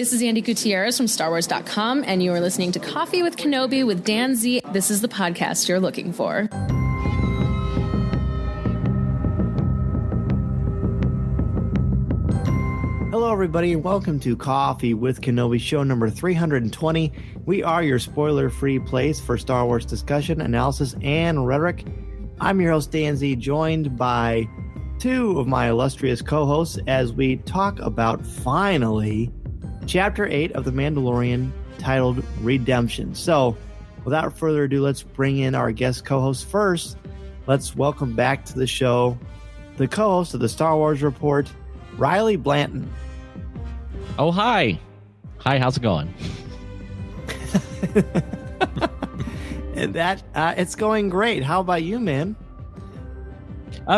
This is Andy Gutierrez from StarWars.com, and you are listening to Coffee with Kenobi with Dan Z. This is the podcast you're looking for. Hello, everybody, and welcome to Coffee with Kenobi, show number 320. We are your spoiler-free place for Star Wars discussion, analysis, and rhetoric. I'm your host, Dan Z, joined by two of my illustrious co-hosts as we talk about, finally, Chapter 8 of The Mandalorian, titled Redemption. So, without further ado, let's bring in our guest co-host first. Let's welcome back to the show the co-host of the Star Wars Report, Riley Blanton. Oh, hi. Hi, how's it going? And it's going great. How about you, man?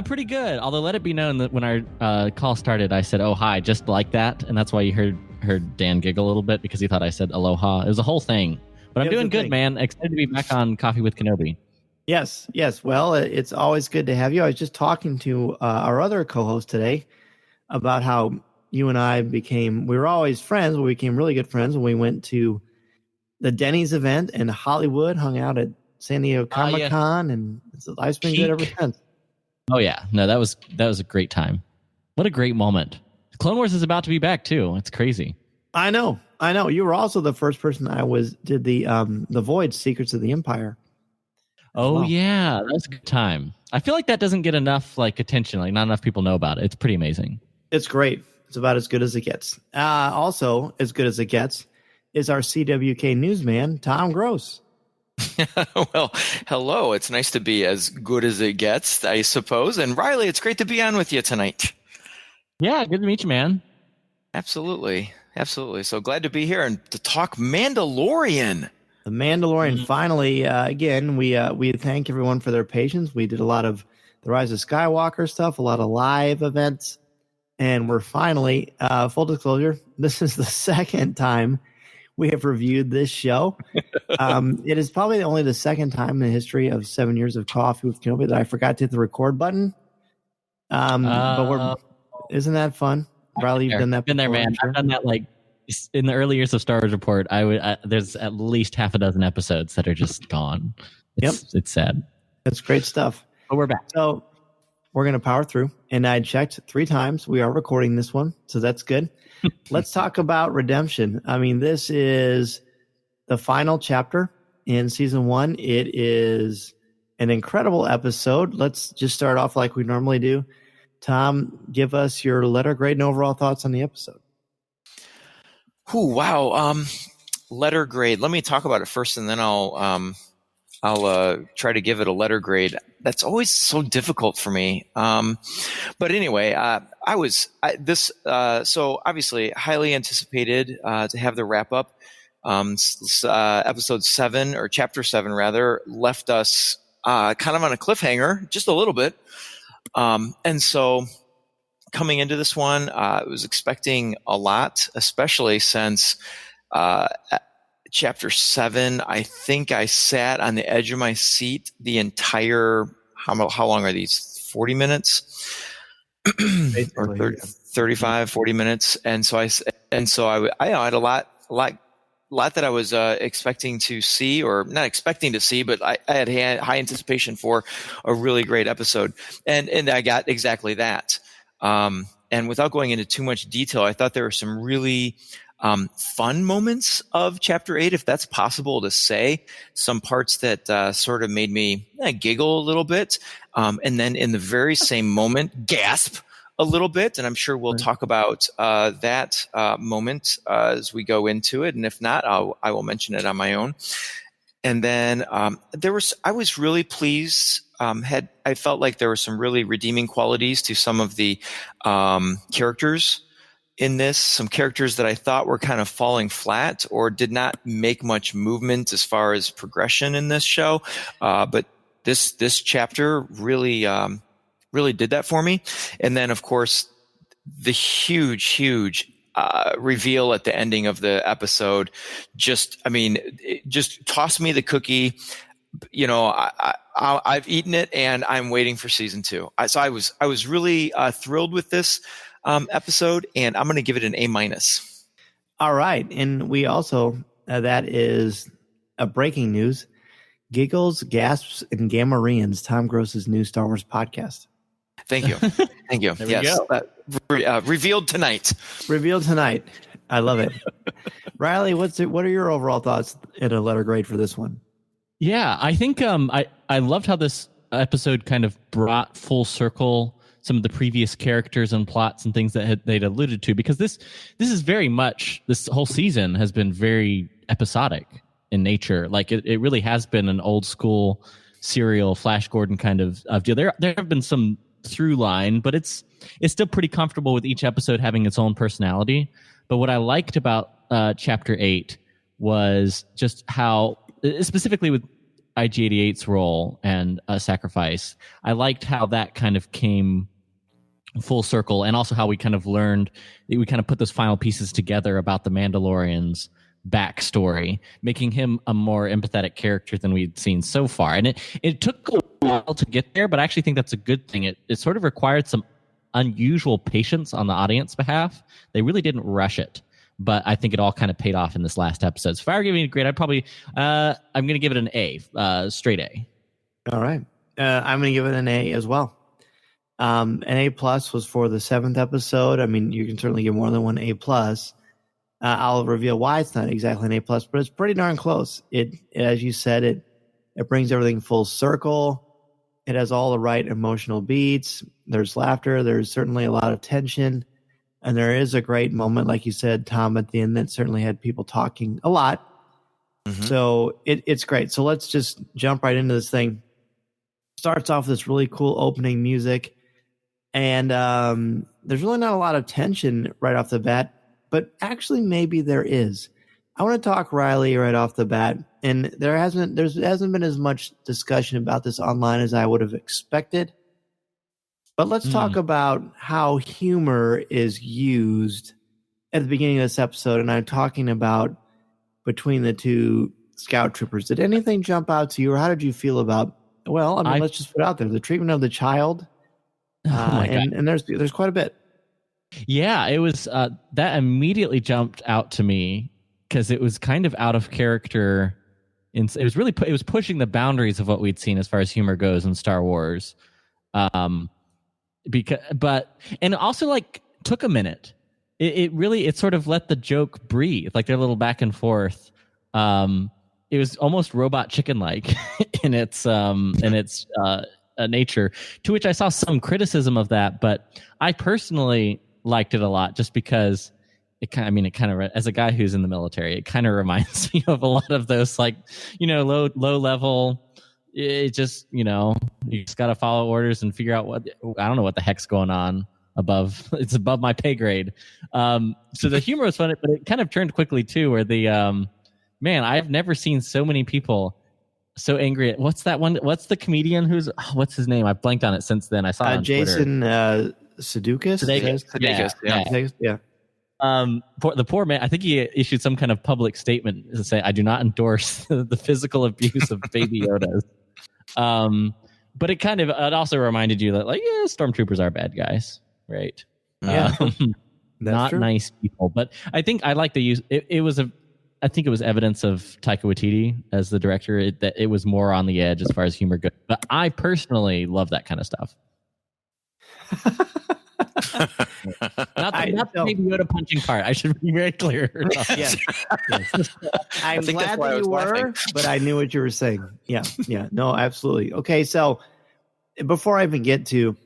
Pretty good. Although, let it be known that when our call started, I said, oh, hi, just like that. And that's why you heard Dan giggle a little bit, because he thought I said aloha. It was a whole thing. But I'm doing good, man. Excited to be back on Coffee with Kenobi. Yes. Well, it's always good to have you. I was just talking to our other co-host today about how you and I we were always friends, but we became really good friends when we went to the Denny's event in Hollywood, hung out at San Diego Comic-Con, and life's been good ever since. Oh, yeah. No, that was a great time. What a great moment. Clone Wars is about to be back, too. It's crazy. I know. You were also the first person did the Void Secrets of the Empire. Oh, yeah. That was a good time. I feel like that doesn't get enough attention. Not enough people know about it. It's pretty amazing. It's great. It's about as good as it gets. Also, as good as it gets is our CWK newsman, Tom Gross. Well, hello. It's nice to be as good as it gets, I suppose. And Riley, it's great to be on with you tonight. Yeah, good to meet you, man. Absolutely. So glad to be here and to talk Mandalorian. The Mandalorian, finally, again, we thank everyone for their patience. We did a lot of the Rise of Skywalker stuff, a lot of live events, and we're finally, full disclosure, this is the second time we have reviewed this show. It is probably only the second time in the history of 7 years of Coffee with Kenobi that I forgot to hit the record button. But isn't that fun? Riley, you've done that before. Been there, man. I've done that in the early years of Star Wars Report. There's at least half a dozen episodes that are just gone. It's sad. That's great stuff. But we're back. So we're going to power through. And I checked 3 times. We are recording this one, so that's good. Let's talk about Redemption. I mean, this is the final chapter in season 1. It is an incredible episode. Let's just start off like we normally do. Tom, give us your letter grade and overall thoughts on the episode. Ooh, wow. Letter grade. Let me talk about it first, and then I'll try to give it a letter grade. That's always so difficult for me. But anyway, so obviously highly anticipated to have the wrap up. Episode 7, or chapter 7 rather, left us kind of on a cliffhanger, just a little bit. And so coming into this one, I was expecting a lot, especially since chapter 7, I think I sat on the edge of my seat the entire, how long are these? 40 minutes? Or 35, 40 minutes. And so I had a lot that I was expecting to see, or not expecting to see, but I had high anticipation for a really great episode. And I got exactly that. And without going into too much detail, I thought there were some really fun moments of chapter 8, if that's possible to say. Some parts that sort of made me giggle a little bit. And then in the very same moment, gasp a little bit. And I'm sure we'll talk about that moment as we go into it. And if not, I will mention it on my own. And then I was really pleased. I felt like there were some really redeeming qualities to some of the characters in this, some characters that I thought were kind of falling flat or did not make much movement as far as progression in this show. But this chapter really did that for me. And then, of course, the huge reveal at the ending of the episode just toss me the cookie. You know, I've eaten it and I'm waiting for season 2. So I was really thrilled with this episode, and I'm going to give it an A-. All right. And we also, that is a breaking news. Giggles, Gasps, and Gamorreans, Tom Gross's new Star Wars podcast. Thank you. Thank you. There we go. Revealed tonight. Revealed tonight. I love it. Riley, what are your overall thoughts in a letter grade for this one? Yeah, I think I loved how this episode kind of brought full circle some of the previous characters and plots and things that they'd alluded to, because this is very much, this whole season has been very episodic in nature. Like it really has been an old school serial Flash Gordon kind of deal. There have been some through line, but it's still pretty comfortable with each episode having its own personality. But what I liked about chapter 8 was just how, specifically with IG-88's role and Sacrifice, I liked how that kind of came full circle, and also how we kind of learned, we kind of put those final pieces together about the Mandalorian's backstory, making him a more empathetic character than we'd seen so far. And it took a while to get there, but I actually think that's a good thing. It sort of required some unusual patience on the audience behalf. They really didn't rush it, but I think it all kind of paid off in this last episode. So if I were giving it a grade, I'd probably, I'm going to give it an A, straight A. All right. I'm going to give it an A as well. An A plus was for the 7th episode. I mean, you can certainly give more than one A plus. I'll reveal why it's not exactly an A plus, but it's pretty darn close. It, as you said, it brings everything full circle. It has all the right emotional beats. There's laughter. There's certainly a lot of tension. And there is a great moment, like you said, Tom, at the end that certainly had people talking a lot. Mm-hmm. So it's great. So let's just jump right into this thing. Starts off with this really cool opening music. And there's really not a lot of tension right off the bat, but actually maybe there is. I want to talk, Riley, right off the bat. And there hasn't been as much discussion about this online as I would have expected. But let's talk about how humor is used at the beginning of this episode. And I'm talking about between the two scout troopers. Did anything jump out to you, or how did you feel about, well, I mean, let's just put it out there, the treatment of the child. And there's quite a bit. Yeah, it was that immediately jumped out to me because it was kind of out of character. It was pushing the boundaries of what we'd seen as far as humor goes in Star Wars. And also like took a minute. It sort of let the joke breathe, like their little back and forth. It was almost robot chicken like in its nature, to which I saw some criticism of that, but I personally liked it a lot just because as a guy who's in the military, it kind of reminds me of a lot of those, like, low level. It just, you just got to follow orders and figure out I don't know what the heck's going on above. It's above my pay grade. So the humor was funny, but it kind of turned quickly too, where man, I've never seen so many people so angry at, what's that one? What's the comedian what's his name? I've blanked on it since then. I saw it on Jason Sudeikis. Yeah. The poor man, I think he issued some kind of public statement to say, I do not endorse the physical abuse of baby Yodas. But it also reminded you that, like, yeah, stormtroopers are bad guys, right? Yeah. Not true. Nice people. But I think I like the use. I think it was evidence of Taika Waititi as the director, that it was more on the edge as far as humor goes. But I personally love that kind of stuff. not the Baby Yoda punching part. I should be very clear. Yes. I'm glad that you were, but I knew what you were saying. Yeah. No, absolutely. Okay, so before I even get to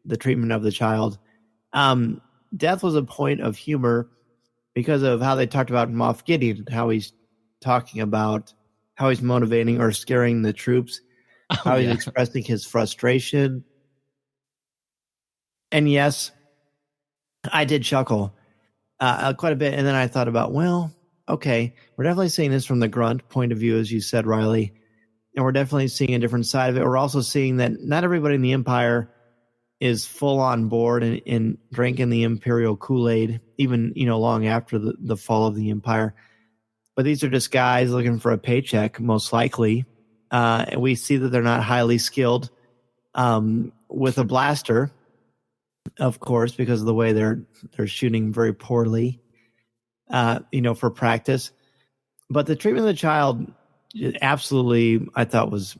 the treatment of the child, death was a point of humor because of how they talked about Moff Gideon, how he's talking about how he's motivating or scaring the troops, how he's expressing his frustration. And yes, I did chuckle quite a bit. And then I thought about, well, okay, we're definitely seeing this from the grunt point of view, as you said, Riley. And we're definitely seeing a different side of it. We're also seeing that not everybody in the Empire is full on board and drinking the Imperial Kool-Aid, even, long after the fall of the Empire. But these are just guys looking for a paycheck, most likely. And we see that they're not highly skilled with a blaster, of course, because of the way they're shooting very poorly. for practice. But the treatment of the child, absolutely, I thought was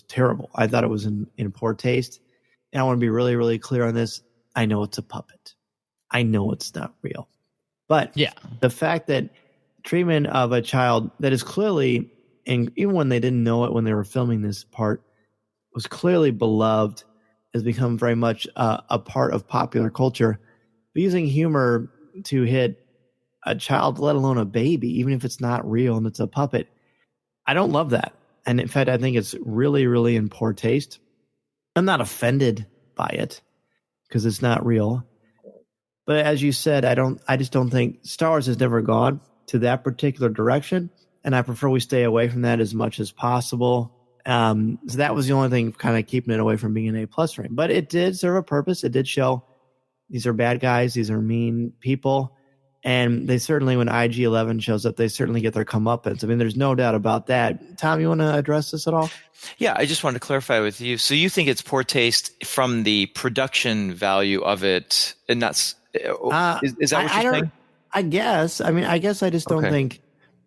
terrible. I thought it was in poor taste. And I want to be really, really clear on this. I know it's a puppet. I know it's not real. But the fact that treatment of a child that is clearly, and even when they didn't know it when they were filming this part, was clearly beloved, has become very much a part of popular culture. But using humor to hit a child, let alone a baby, even if it's not real and it's a puppet, I don't love that. And in fact, I think it's really, really in poor taste. I'm not offended by it because it's not real. But as you said, I just don't think Star Wars has never gone to that particular direction. And I prefer we stay away from that as much as possible. So that was the only thing kind of keeping it away from being an A+ rating. But it did serve a purpose. It did show these are bad guys. These are mean people. And they certainly, when IG-11 shows up, they certainly get their comeuppance. I mean, there's no doubt about that. Tom, you want to address this at all? Yeah, I just wanted to clarify with you. So you think it's poor taste from the production value of it, and that's is that what you're saying? I guess. I mean, I guess I just don't think.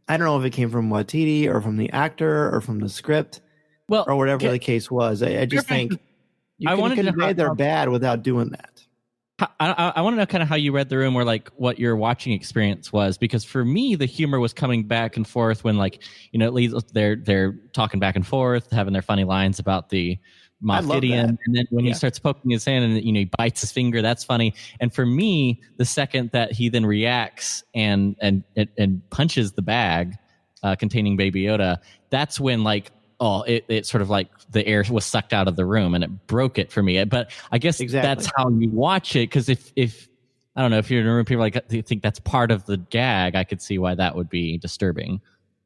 I don't know if it came from Waititi or from the actor or from the script, or whatever the case was. I just think you can convey they're bad without doing that. I want to know kind of how you read the room, or like what your watching experience was, because for me the humor was coming back and forth when, like, at least they're talking back and forth, having their funny lines about the Moff Gideon, and then when he starts poking his hand and he bites his finger, that's funny. And for me, the second that he then reacts and punches the bag containing Baby Yoda, that's when it sort of like the air was sucked out of the room and it broke it for me. But I guess that's how you watch it. Because if I don't know, if you're in a room, people think that's part of the gag, I could see why that would be disturbing.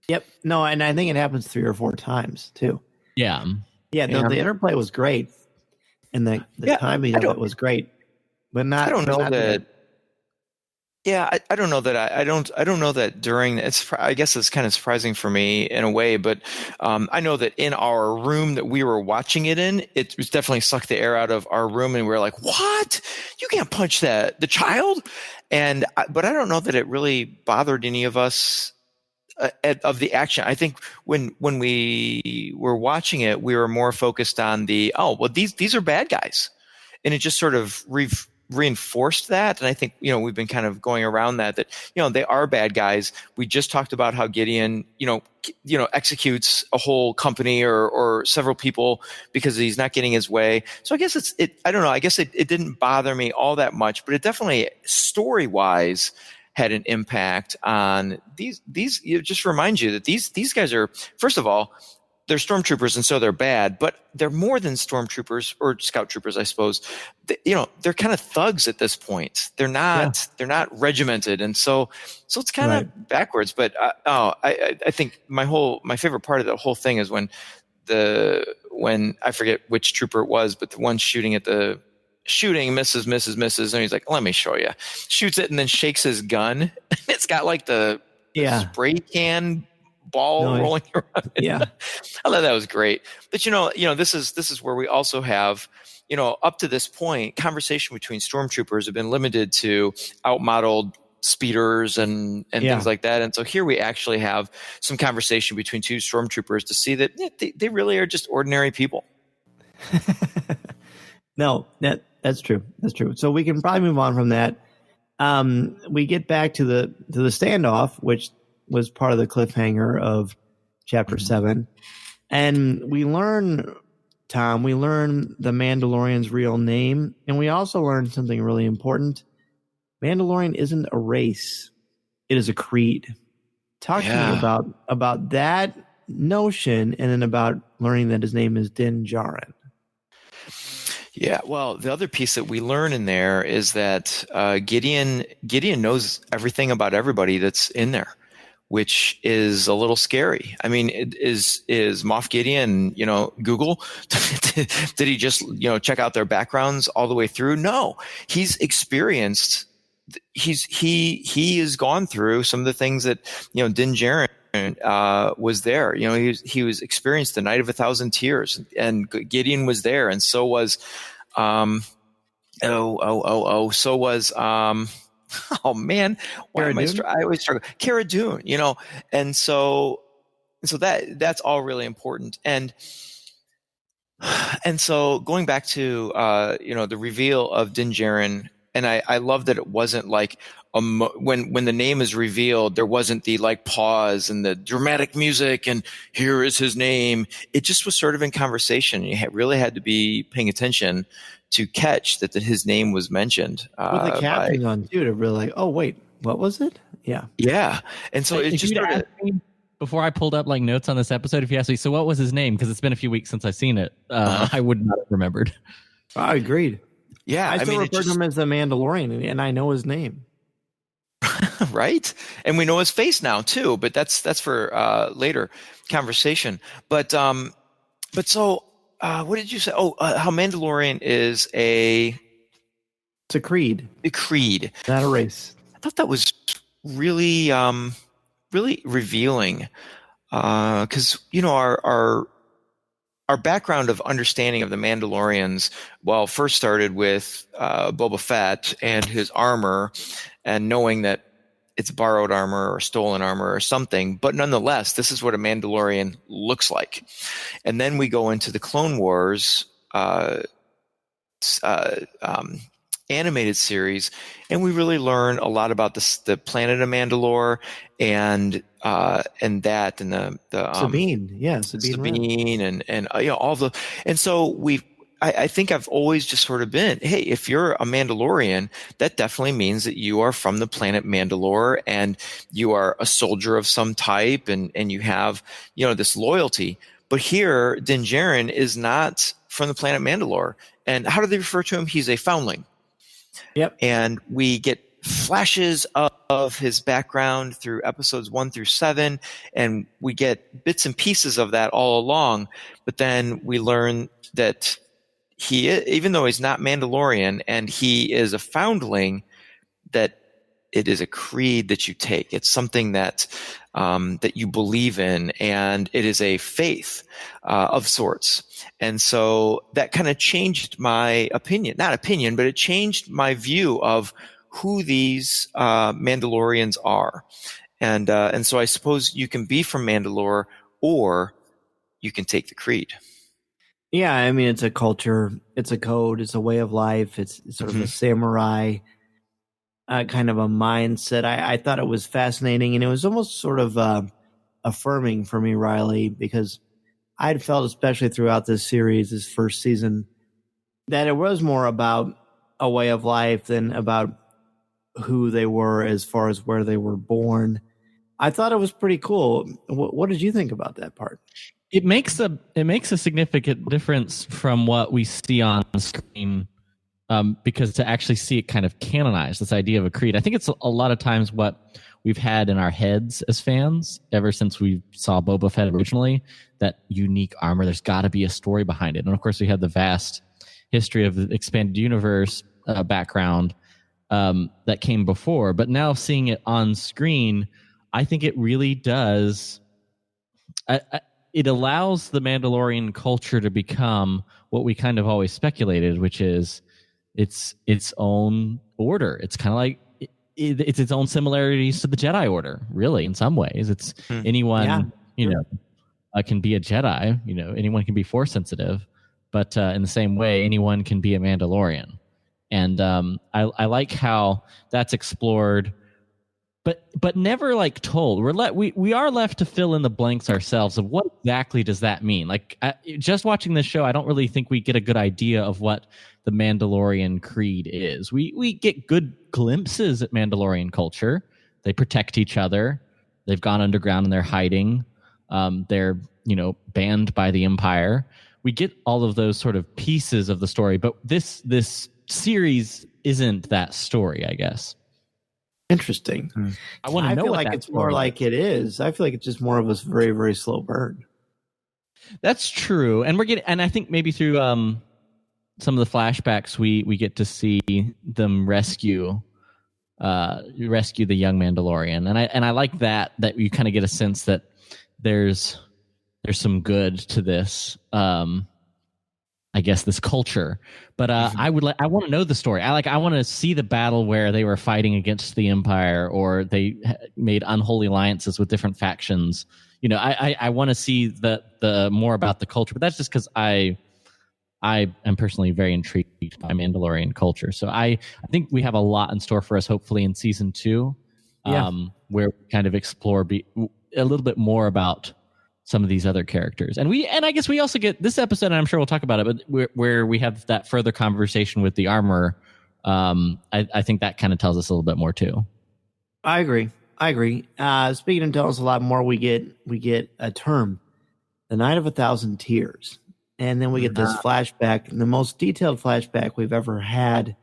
Yep. No, and I think it happens 3 or 4 times too. Yeah. Yeah. The interplay was great, and the timing of it was great, but not. I don't know that. Yeah, I don't know that. I don't know that during it's. I guess it's kind of surprising for me in a way, but I know that in our room that we were watching it in, it was definitely sucked the air out of our room, and we were like, "What? You can't punch the child!" But I don't know that it really bothered any of us of the action. I think when we were watching it, we were more focused on these are bad guys, and it just sort of reinforced that. And I think, we've been kind of going around that they are bad guys. We just talked about how Gideon, executes a whole company or several people because he's not getting his way. So I guess I don't know. I guess it didn't bother me all that much, but it definitely story-wise had an impact on these. It just reminds you that these guys are, first of all, they're stormtroopers, and so they're bad, but they're more than stormtroopers or scout troopers, I suppose. They're kind of thugs at this point. They're not regimented, and so it's kind of backwards. But I think my favorite part of the whole thing is when I forget which trooper it was, but the one shooting at the shooting misses, and he's like, "Let me show you." Shoots it and then shakes his gun. It's got like the spray can ball rolling around. Yeah. I thought that was great. But this is where we also have, up to this point, conversation between stormtroopers have been limited to outmodeled speeders and things like that. And so here we actually have some conversation between 2 stormtroopers to see that they really are just ordinary people. No, that's true. That's true. So we can probably move on from that. We get back to the standoff, which was part of the cliffhanger of Chapter 7. And we learn, Tom, the Mandalorian's real name. And we also learn something really important. Mandalorian isn't a race. It is a creed. Talk to me about that notion, and then about learning that his name is Din Djarin. Yeah, well, the other piece that we learn in there is that Gideon knows everything about everybody that's in there, which is a little scary. I mean, is Moff Gideon, Google? Did he just, check out their backgrounds all the way through? No, he's experienced. He has gone through some of the things that, Din Djarin was there. He was experienced the Night of 1,000 Tears, and Gideon was there, and so was, so was oh man, why am I always struggle. Cara Dune, and so that's all really important. And so going back to the reveal of Din Djarin, and I love that it wasn't like when the name is revealed, there wasn't the like pause and the dramatic music and here is his name. It just was sort of in conversation. You really had to be paying attention to catch that his name was mentioned. With the caption on too, to really like, oh wait, what was it? Yeah. And so it just sort of. Before I pulled up like notes on this episode, if you asked me, so what was his name? Because it's been a few weeks since I've seen it. I would not have remembered. I agreed. Yeah, I still refer to him as the Mandalorian, and I know his name. Right, and we know his face now too. But that's for later conversation. But so what did you say? Oh, how Mandalorian is it's a creed. A creed, not a race. I thought that was really really revealing, because our background of understanding of the Mandalorians, first started with Boba Fett and his armor, and knowing that it's borrowed armor or stolen armor or something. But nonetheless, this is what a Mandalorian looks like. And then we go into the Clone Wars animated series, and we really learn a lot about the planet of Mandalore and the Sabine, and all the, and so I think I've always just sort of been, hey, if you're a Mandalorian, that definitely means that you are from the planet Mandalore and you are a soldier of some type, and you have this loyalty. But here, Din Djarin is not from the planet Mandalore, and how do they refer to him? He's a foundling. Yep. And we get flashes of his background through episodes 1 through 7, and we get bits and pieces of that all along. But then we learn that even though he's not Mandalorian and he is a foundling, that it is a creed that you take. It's something that you believe in, and it is a faith of sorts. And so that kind of changed my opinion. Not opinion, but it changed my view of who these Mandalorians are. And so I suppose you can be from Mandalore, or you can take the creed. Yeah, I mean, it's a culture, it's a code, it's a way of life, it's sort of a samurai kind of a mindset. I thought it was fascinating, and it was almost sort of affirming for me, Riley, because I'd felt, especially throughout this series, this first season, that it was more about a way of life than about who they were as far as where they were born. I thought it was pretty cool. What did you think about that part? It makes a significant difference from what we see on screen, because to actually see it kind of canonized, this idea of a creed. I think it's a lot of times what we've had in our heads as fans ever since we saw Boba Fett originally, that unique armor. There's got to be a story behind it. And of course, we had the vast history of the expanded universe background that came before. But now seeing it on screen, I think it really does. It allows the Mandalorian culture to become what we kind of always speculated, which is its own order. It's kind of like it's its own similarities to the Jedi Order, really, in some ways. It's anyone, can be a Jedi. Anyone can be Force sensitive, but in the same way, anyone can be a Mandalorian. And I like how that's explored, but never like told. We are left to fill in the blanks ourselves of what exactly does that mean. Like just watching this show, I don't really think we get a good idea of what the Mandalorian creed is. We get good glimpses at Mandalorian culture. They protect each other. They've gone underground and they're hiding. They're banned by the Empire. We get all of those sort of pieces of the story, but this series isn't that story, I guess. Interesting. I want to know. I feel like it's more like it is. I feel like it's just more of a very, very slow burn. That's true, and and I think maybe through some of the flashbacks, we get to see them rescue the young Mandalorian, and I like that you kind of get a sense that there's some good to this. I guess, this culture. But I want to know the story. I want to see the battle where they were fighting against the Empire, or they made unholy alliances with different factions. I want to see the more about the culture. But that's just because I am personally very intrigued by Mandalorian culture. So I think we have a lot in store for us, hopefully in season 2, where we kind of explore a little bit more about some of these other characters. And I guess we also get this episode, and I'm sure we'll talk about it, but where we have that further conversation with the armorer. I think that kind of tells us a little bit more too. I agree. Speaking of telling us a lot more, we get a term, the Night of 1,000 Tears. And then we get this flashback, the most detailed flashback we've ever had.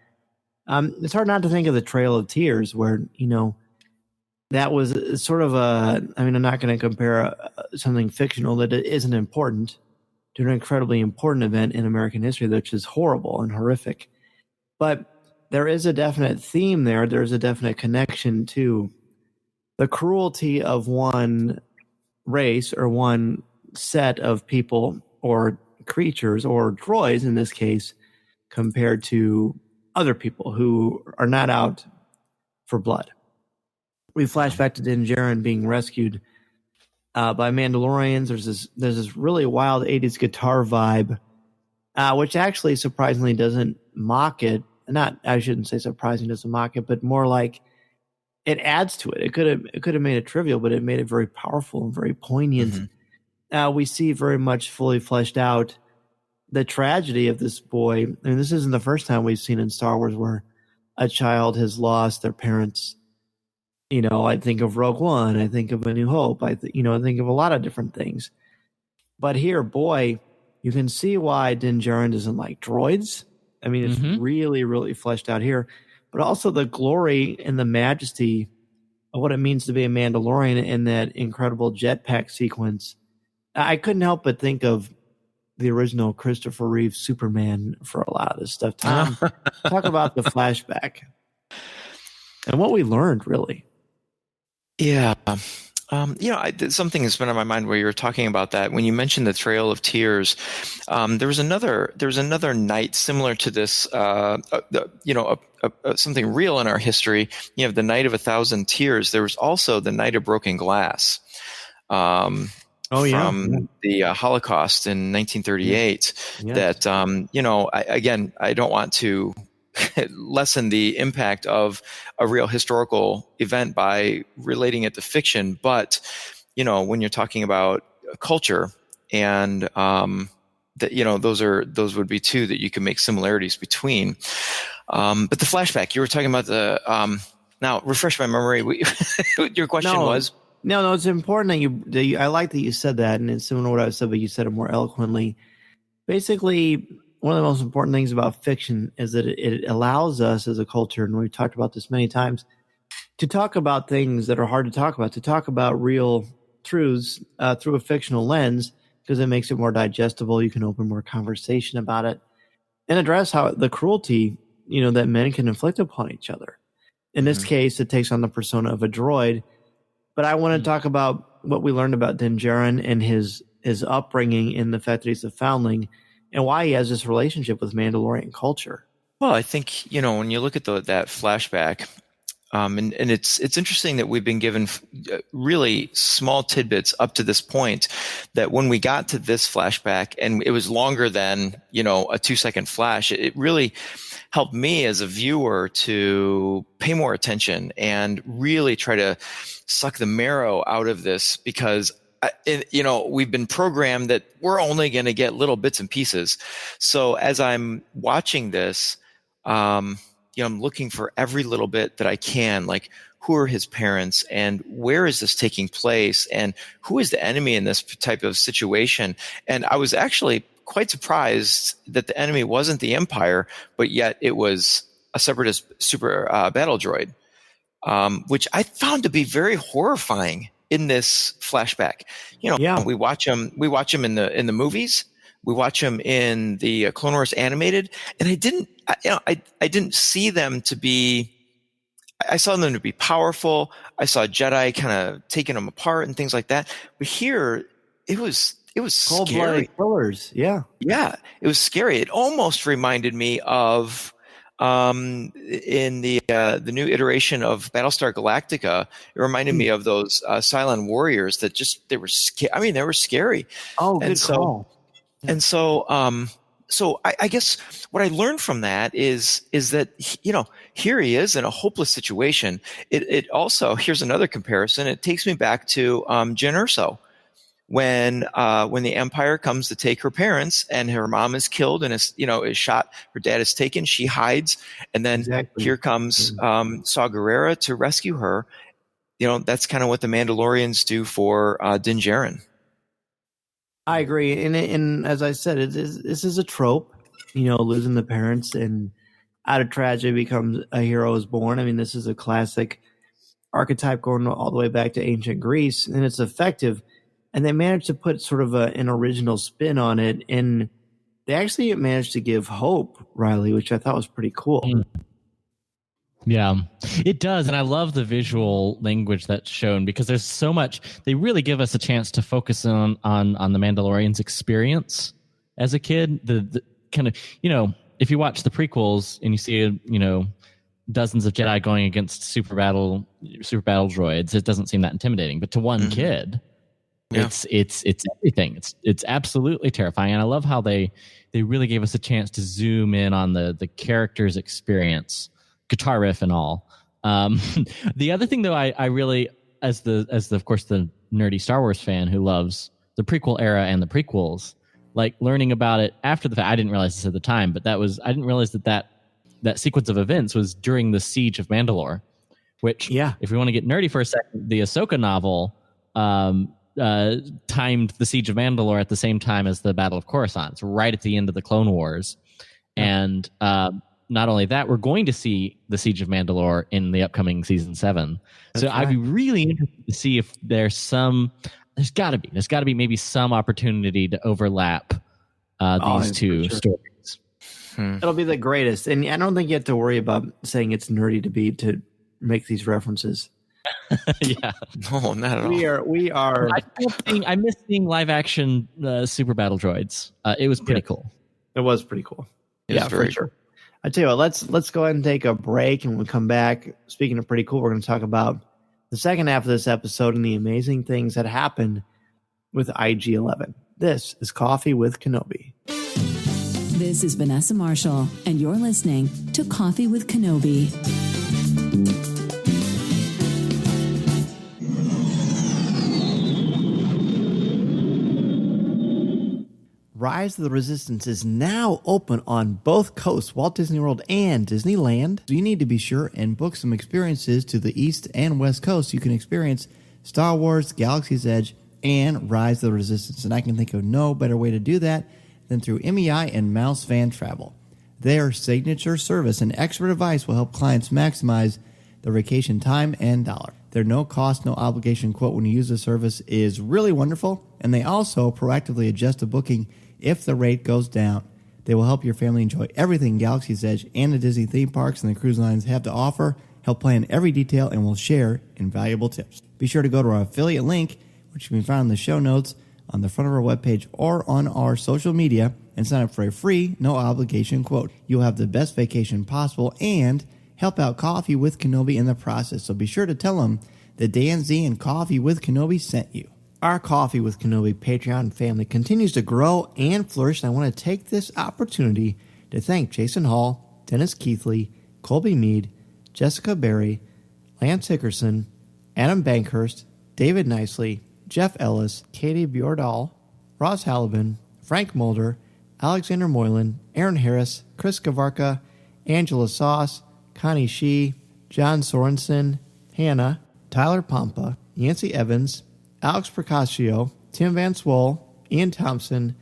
It's hard not to think of the Trail of Tears, where, that was sort of I'm not going to compare something fictional that isn't important to an incredibly important event in American history, which is horrible and horrific. But there is a definite theme there. There's a definite connection to the cruelty of one race or one set of people or creatures or droids in this case, compared to other people who are not out for blood. We flash back to Din Djarin being rescued by Mandalorians. There's this really wild 80s guitar vibe, which actually surprisingly doesn't mock it. I shouldn't say surprising doesn't mock it, but more like it adds to it. It could have made it trivial, but it made it very powerful and very poignant. We see very much fully fleshed out the tragedy of this boy. I mean, this isn't the first time we've seen in Star Wars where a child has lost their parents. I think of Rogue One. I think of A New Hope. I think of a lot of different things. But here, boy, you can see why Din Djarin doesn't like droids. I mean, it's really, really fleshed out here. But also the glory and the majesty of what it means to be a Mandalorian in that incredible jetpack sequence. I couldn't help but think of the original Christopher Reeve Superman for a lot of this stuff. Tom, talk about the flashback and what we learned, really. Yeah. Something has been on my mind where you were talking about that. When you mentioned the Trail of Tears, there was another night similar to this, something real in our history. You have the Night of 1,000 Tears. There was also the Night of Broken Glass. From the Holocaust in 1938. That, I don't want to lessen the impact of a real historical event by relating it to fiction. But, when you're talking about culture and those would be two that you can make similarities between. But the flashback, you were talking about now refresh my memory. Your question was? No, it's important that I like that you said that, and it's similar to what I said, but you said it more eloquently. Basically, one of the most important things about fiction is that it allows us as a culture, and we've talked about this many times, to talk about things that are hard to talk about real truths through a fictional lens, because it makes it more digestible. You can open more conversation about it and address how the cruelty, that men can inflict upon each other. In this case, it takes on the persona of a droid. But I want to talk about what we learned about Din Djarin and his upbringing and the fact that he's a foundling and why he has this relationship with Mandalorian culture. Well, I think, when you look at that flashback, and it's interesting that we've been given really small tidbits up to this point, that when we got to this flashback, and it was longer than, a 2-second flash, it really helped me as a viewer to pay more attention and really try to suck the marrow out of this, because we've been programmed that we're only going to get little bits and pieces. So as I'm watching this, I'm looking for every little bit that I can, like who are his parents and where is this taking place and who is the enemy in this type of situation. And I was actually quite surprised that the enemy wasn't the Empire, but yet it was a separatist super battle droid, which I found to be very horrifying in this flashback. We watch him in the movies. We watch him in the Clone Wars animated, and I didn't see them to be. I saw them to be powerful. I saw Jedi kind of taking them apart and things like that. But here, it was scary. Killers. Yeah. Yeah, it was scary. It almost reminded me of in the new iteration of Battlestar Galactica. It reminded me of those Cylon warriors that they were they were scary. Oh, good call. And so I guess what I learned from that is that, here he is in a hopeless situation. It also, here's another comparison. It takes me back to Jyn Erso. When the Empire comes to take her parents and her mom is killed and is shot, her dad is taken, she hides, and then here comes Saw Gerrera to rescue her. That's kind of what the Mandalorians do for Din Djarin. I agree, and as I said, this is a trope. Losing the parents, and out of tragedy becomes a hero is born. I mean, this is a classic archetype going all the way back to ancient Greece, and it's effective. And they managed to put sort of an original spin on it, and they actually managed to give hope, Riley, which I thought was pretty cool. Yeah, it does. And I love the visual language that's shown, because there's so much. They really give us a chance to focus on the Mandalorian's experience as a kid. The kind of, if you watch the prequels and you see, dozens of Jedi going against super battle droids, it doesn't seem that intimidating. But to one kid, it's everything. It's absolutely terrifying. And I love how they really gave us a chance to zoom in on the character's experience, guitar riff and all. The other thing, though, I really, as of course the nerdy Star Wars fan who loves the prequel era and the prequels, like learning about it after the fact. I didn't realize this at the time, but I didn't realize that sequence of events was during the Siege of Mandalore, which, if we want to get nerdy for a second, the Ahsoka novel timed the Siege of Mandalore at the same time as the Battle of Coruscant. It's right at the end of the Clone Wars. And not only that, we're going to see the Siege of Mandalore in the upcoming season 7. So I'd be really interested to see if there's got to be maybe some opportunity to overlap these two stories. It'll be the greatest. And I don't think you have to worry about saying it's nerdy to make these references. Yeah. No, not at all. We are. I miss seeing live action super battle droids. It was pretty cool. It was pretty cool. Yeah, for sure. I tell you what, let's go ahead and take a break, and when we come back, speaking of pretty cool, we're going to talk about the second half of this episode and the amazing things that happened with IG-11. This is Coffee with Kenobi. This is Vanessa Marshall, and you're listening to Coffee with Kenobi. Rise of the Resistance is now open on both coasts, Walt Disney World and Disneyland. So you need to be sure and book some experiences to the East and West Coast. You can experience Star Wars, Galaxy's Edge, and Rise of the Resistance. And I can think of no better way to do that than through MEI and Mouse Van Travel. Their signature service and expert advice will help clients maximize their vacation time and dollar. Their no cost, no obligation quote when you use the service is really wonderful, and they also proactively adjust the booking if the rate goes down. They will help your family enjoy everything Galaxy's Edge and the Disney theme parks and the cruise lines have to offer, help plan every detail, and will share invaluable tips. Be sure to go to our affiliate link, which can be found in the show notes on the front of our webpage or on our social media, and sign up for a free, no obligation quote. You'll have the best vacation possible and help out Coffee with Kenobi in the process. So be sure to tell them that Dan Z and Coffee with Kenobi sent you. Our Coffee with Kenobi Patreon family continues to grow and flourish, and I want to take this opportunity to thank Jason Hall, Dennis Keithley, Colby Mead, Jessica Berry, Lance Hickerson, Adam Bankhurst, David Nicely, Jeff Ellis, Katie Bjordal, Ross Halliban, Frank Mulder, Alexander Moylan, Aaron Harris, Chris Gavarka, Angela Sauce, Connie Shee, John Sorensen, Hannah, Tyler Pompa, Yancey Evans, Alex Procasio, Tim Van Swol, Ian Thompson,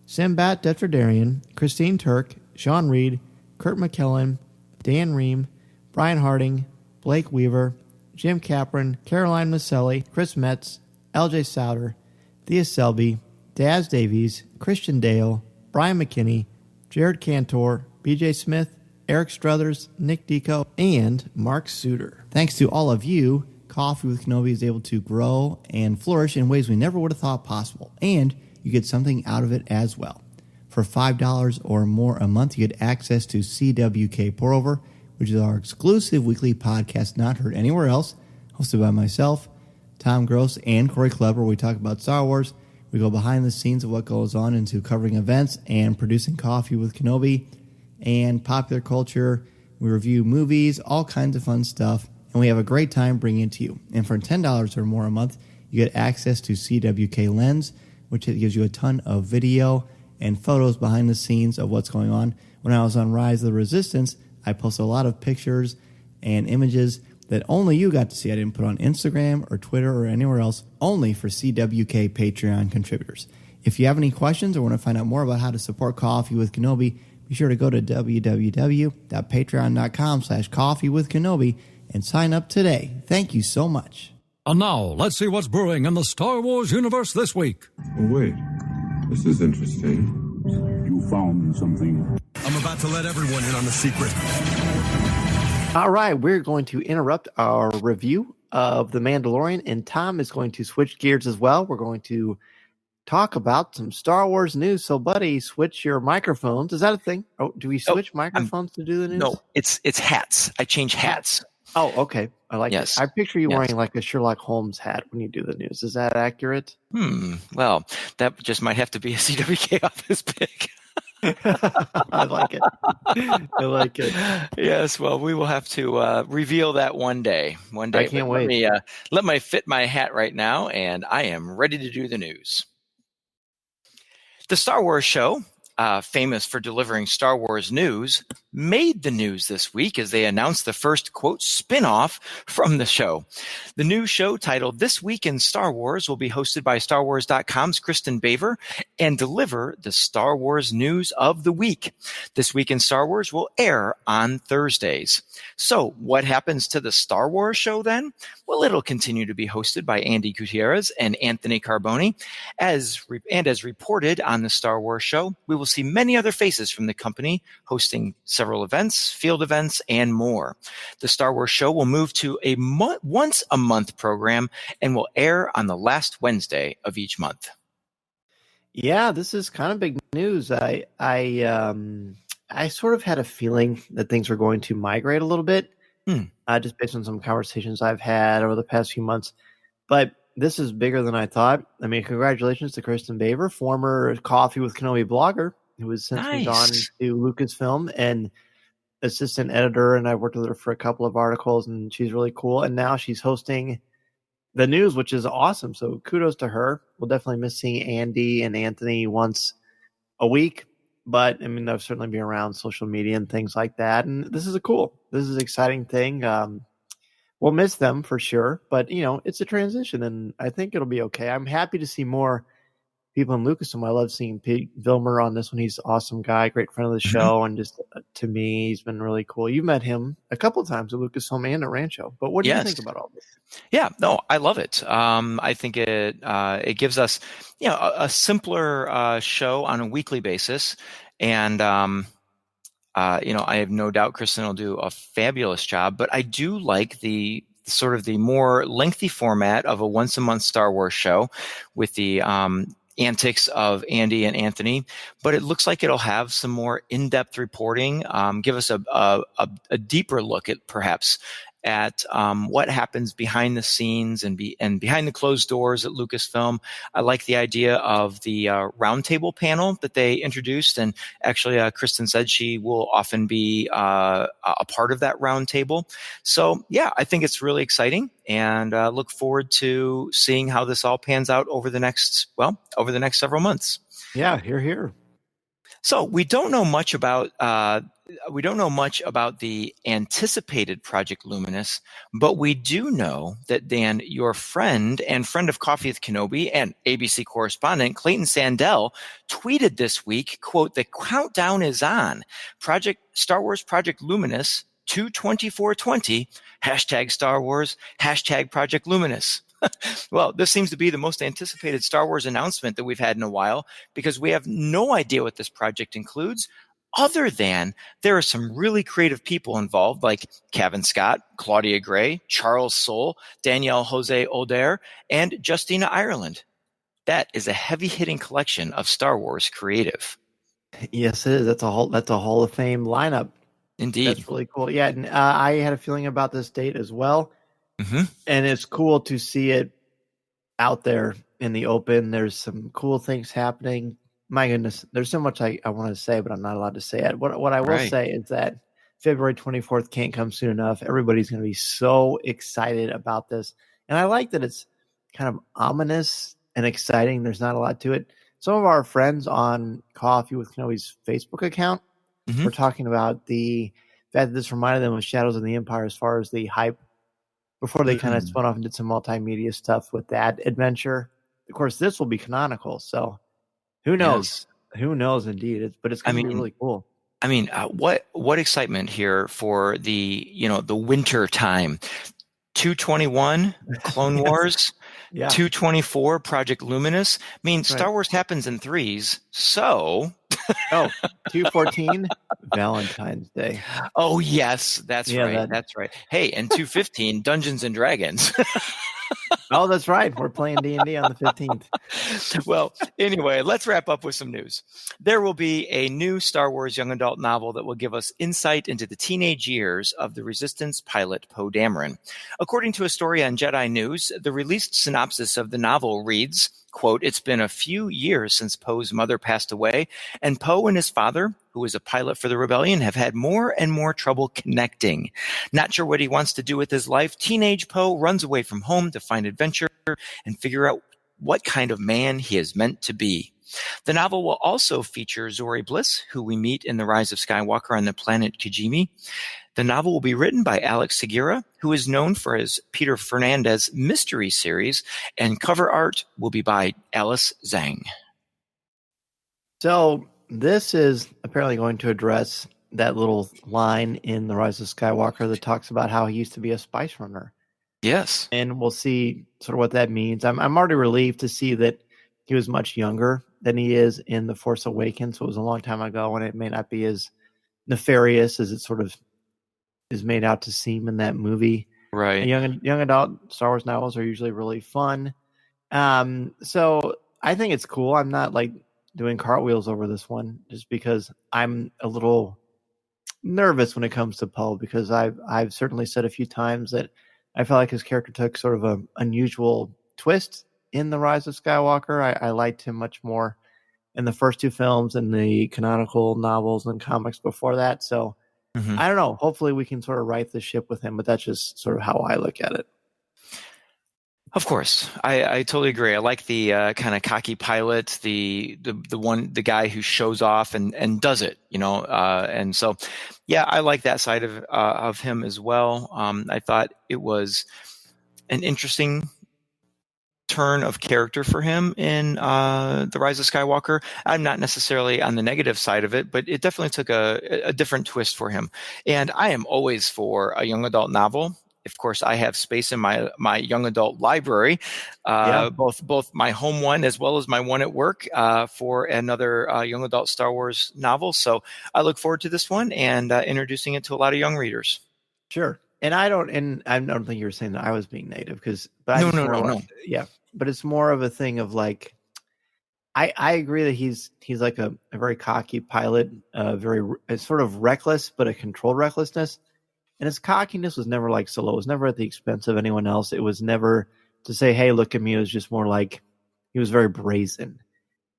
Simbat Detradarian, Christine Turk, Sean Reed, Kurt McKellen, Dan Ream, Brian Harding, Blake Weaver, Jim Capron, Caroline Maselli, Chris Metz, LJ Souter, Thea Selby, Daz Davies, Christian Dale, Brian McKinney, Jared Cantor, BJ Smith, Eric Struthers, Nick Deco, and Mark Suter. Thanks to all of you, Coffee with Kenobi is able to grow and flourish in ways we never would have thought possible. And you get something out of it as well. For $5 or more a month, you get access to CWK Pour Over, which is our exclusive weekly podcast not heard anywhere else, hosted by myself, Tom Gross, and Corey Kleber. We talk about Star Wars. We go behind the scenes of what goes on into covering events and producing Coffee with Kenobi and popular culture. We review movies, all kinds of fun stuff, and we have a great time bringing it to you. And for $10 or more a month, you get access to CWK Lens, which gives you a ton of video and photos behind the scenes of what's going on. When I was on Rise of the Resistance, I posted a lot of pictures and images that only you got to see. I didn't put on Instagram or Twitter or anywhere else, only for CWK Patreon contributors. If you have any questions or want to find out more about how to support Coffee with Kenobi, be sure to go to www.patreon.com/coffeewithkenobi and sign up today. Thank you so much. And now, let's see what's brewing in the Star Wars universe this week. Oh, wait. This is interesting. You found something. I'm about to let everyone in on the secret. All right, we're going to interrupt our review of The Mandalorian, and Tom is going to switch gears as well. We're going to talk about some Star Wars news. So, buddy, switch your microphones. Is that a thing? Oh, do we switch microphones to do the news? No, it's hats. I change hats. Oh, okay. I like it. I picture you wearing like a Sherlock Holmes hat when you do the news. Is that accurate? Well, that just might have to be a CWK office pick. I like it. I like it. Yes, well, we will have to reveal that one day. I can't wait. Let me fit my hat right now, and I am ready to do the news. The Star Wars show, famous for delivering Star Wars news, made the news this week as they announced the first, quote, spin-off from the show. The new show, titled This Week in Star Wars, will be hosted by StarWars.com's Kristen Baver and deliver the Star Wars news of the week. This Week in Star Wars will air on Thursdays. So what happens to the Star Wars show then? Well, it'll continue to be hosted by Andy Gutierrez and Anthony Carboni. As reported on the Star Wars show, we will see many other faces from the company hosting several events, field events, and more. The Star Wars show will move to a once-a-month program and will air on the last Wednesday of each month. Yeah, this is kind of big news. I sort of had a feeling that things were going to migrate a little bit, just based on some conversations I've had over the past few months. But this is bigger than I thought. I mean, congratulations to Kristen Baver, former Coffee with Kenobi blogger, who has since moved on to Lucasfilm and assistant editor, and I've worked with her for a couple of articles, and she's really cool. And now she's hosting the news, which is awesome. So kudos to her. We'll definitely miss seeing Andy and Anthony once a week, but I mean, they'll certainly be around social media and things like that. And this is an exciting thing. We'll miss them for sure, but it's a transition, and I think it'll be okay. I'm happy to see more people in Lucasfilm. I love seeing Pete Vilmer on this one. He's an awesome guy, great friend of the show, and just to me, he's been really cool. You've met him a couple of times at Lucasfilm and at Rancho, but what do you think about all this? Yeah, no, I love it. I think it gives us a simpler show on a weekly basis, and I have no doubt Kristen will do a fabulous job. But I do like the sort of the more lengthy format of a once a month Star Wars show with the antics of Andy and Anthony, but it looks like it'll have some more in-depth reporting, give us a deeper look at perhaps at what happens behind the scenes and behind the closed doors at Lucasfilm. I like the idea of the roundtable panel that they introduced, and actually Kristen said she will often be a part of that roundtable. So yeah, I think it's really exciting, and look forward to seeing how this all pans out over the next several months. Yeah, hear. So we don't know much about the anticipated Project Luminous, but we do know that, Dan, your friend and friend of Coffee with Kenobi and ABC correspondent Clayton Sandell tweeted this week, quote, "The countdown is on. Star Wars Project Luminous 2/24/20, hashtag Star Wars, hashtag Project Luminous." Well, this seems to be the most anticipated Star Wars announcement that we've had in a while, because we have no idea what this project includes, other than there are some really creative people involved, like Kevin Scott, Claudia Gray, Charles Soule, Danielle Jose Oder, and Justina Ireland. That is a heavy-hitting collection of Star Wars creative. Yes, it is. That's a Hall of Fame lineup. Indeed. That's really cool. Yeah, and I had a feeling about this date as well. Mm-hmm. And it's cool to see it out there in the open. There's some cool things happening. My goodness, there's so much I want to say, but I'm not allowed to say it. What I will say is that February 24th can't come soon enough. Everybody's going to be so excited about this. And I like that it's kind of ominous and exciting. There's not a lot to it. Some of our friends on Coffee with Kenobi's Facebook account were talking about the fact that this reminded them of Shadows of the Empire as far as the hype before they kind of spun off and did some multimedia stuff with that adventure. Of course, this will be canonical, so who knows? Yes. Who knows indeed. But it's going to be really cool. I mean, what excitement here for the winter time. 221 Clone Wars, 224 Project Luminous. I mean, Star Wars happens in threes, so 214 Valentine's Day. Oh yes, that's right. That's right. Hey, and 215 Dungeons and Dragons. Oh, that's right. We're playing D&D on the 15th. Well, anyway, let's wrap up with some news. There will be a new Star Wars young adult novel that will give us insight into the teenage years of the Resistance pilot Poe Dameron. According to a story on Jedi News, the released synopsis of the novel reads, quote, "It's been a few years since Poe's mother passed away, and Poe and his father, who was a pilot for the rebellion, have had more and more trouble connecting. Not sure what he wants to do with his life, teenage Poe runs away from home to find adventure and figure out what kind of man he is meant to be." The novel will also feature Zori Bliss, who we meet in the Rise of Skywalker on the planet Kijimi. The novel will be written by Alex Segura, who is known for his Peter Fernandez mystery series, and cover art will be by Alice Zhang. So this is apparently going to address that little line in the Rise of Skywalker that talks about how he used to be a spice runner. Yes. And we'll see sort of what that means. I'm already relieved to see that he was much younger than he is in The Force Awakens. So it was a long time ago, and it may not be as nefarious as it sort of is made out to seem in that movie. Right. And young adult Star Wars novels are usually really fun. So I think it's cool. I'm not like doing cartwheels over this one just because I'm a little nervous when it comes to Poe, because I've certainly said a few times that I felt like his character took sort of an unusual twist in The Rise of Skywalker. I liked him much more in the first two films and the canonical novels and comics before that. So I don't know. Hopefully we can sort of right the ship with him, but that's just sort of how I look at it. Of course, I totally agree. I like the kind of cocky pilot, the guy who shows off and does it, and so, yeah, I like that side of him as well. I thought it was an interesting turn of character for him in The Rise of Skywalker. I'm not necessarily on the negative side of it, but it definitely took a different twist for him. And I am always for a young adult novel. Of course, I have space in my young adult library, both my home one as well as my one at work for another young adult Star Wars novel. So I look forward to this one and introducing it to a lot of young readers. Sure. And I don't think you were saying that I was being negative, No. Yeah, but it's more of a thing of like, I agree that he's like a very cocky pilot, it's sort of reckless, but a controlled recklessness. And his cockiness was never like Solo. It was never at the expense of anyone else. It was never to say, hey, look at me. It was just more like he was very brazen.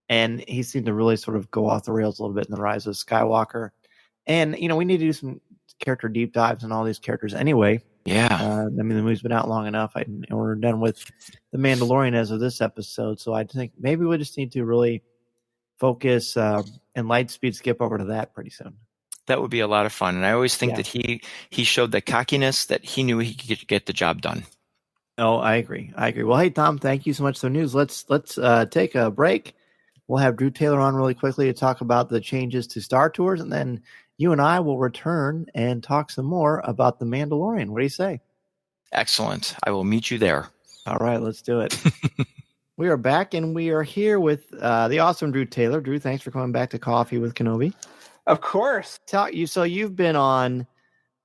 And he seemed to really sort of go off the rails a little bit in The Rise of Skywalker. And, we need to do some character deep dives on all these characters anyway. Yeah. The movie's been out long enough. We're done with The Mandalorian as of this episode. So I think maybe we just need to really focus and light speed skip over to that pretty soon. That would be a lot of fun. And I always think that he showed the cockiness that he knew he could get the job done. Oh, I agree. Well, hey, Tom, thank you so much for the news. Let's take a break. We'll have Drew Taylor on really quickly to talk about the changes to Star Tours, and then you and I will return and talk some more about The Mandalorian. What do you say? Excellent. I will meet you there. All right, let's do it. We are back, and we are here with the awesome Drew Taylor. Drew, thanks for coming back to Coffee with Kenobi. Of course. So you've been on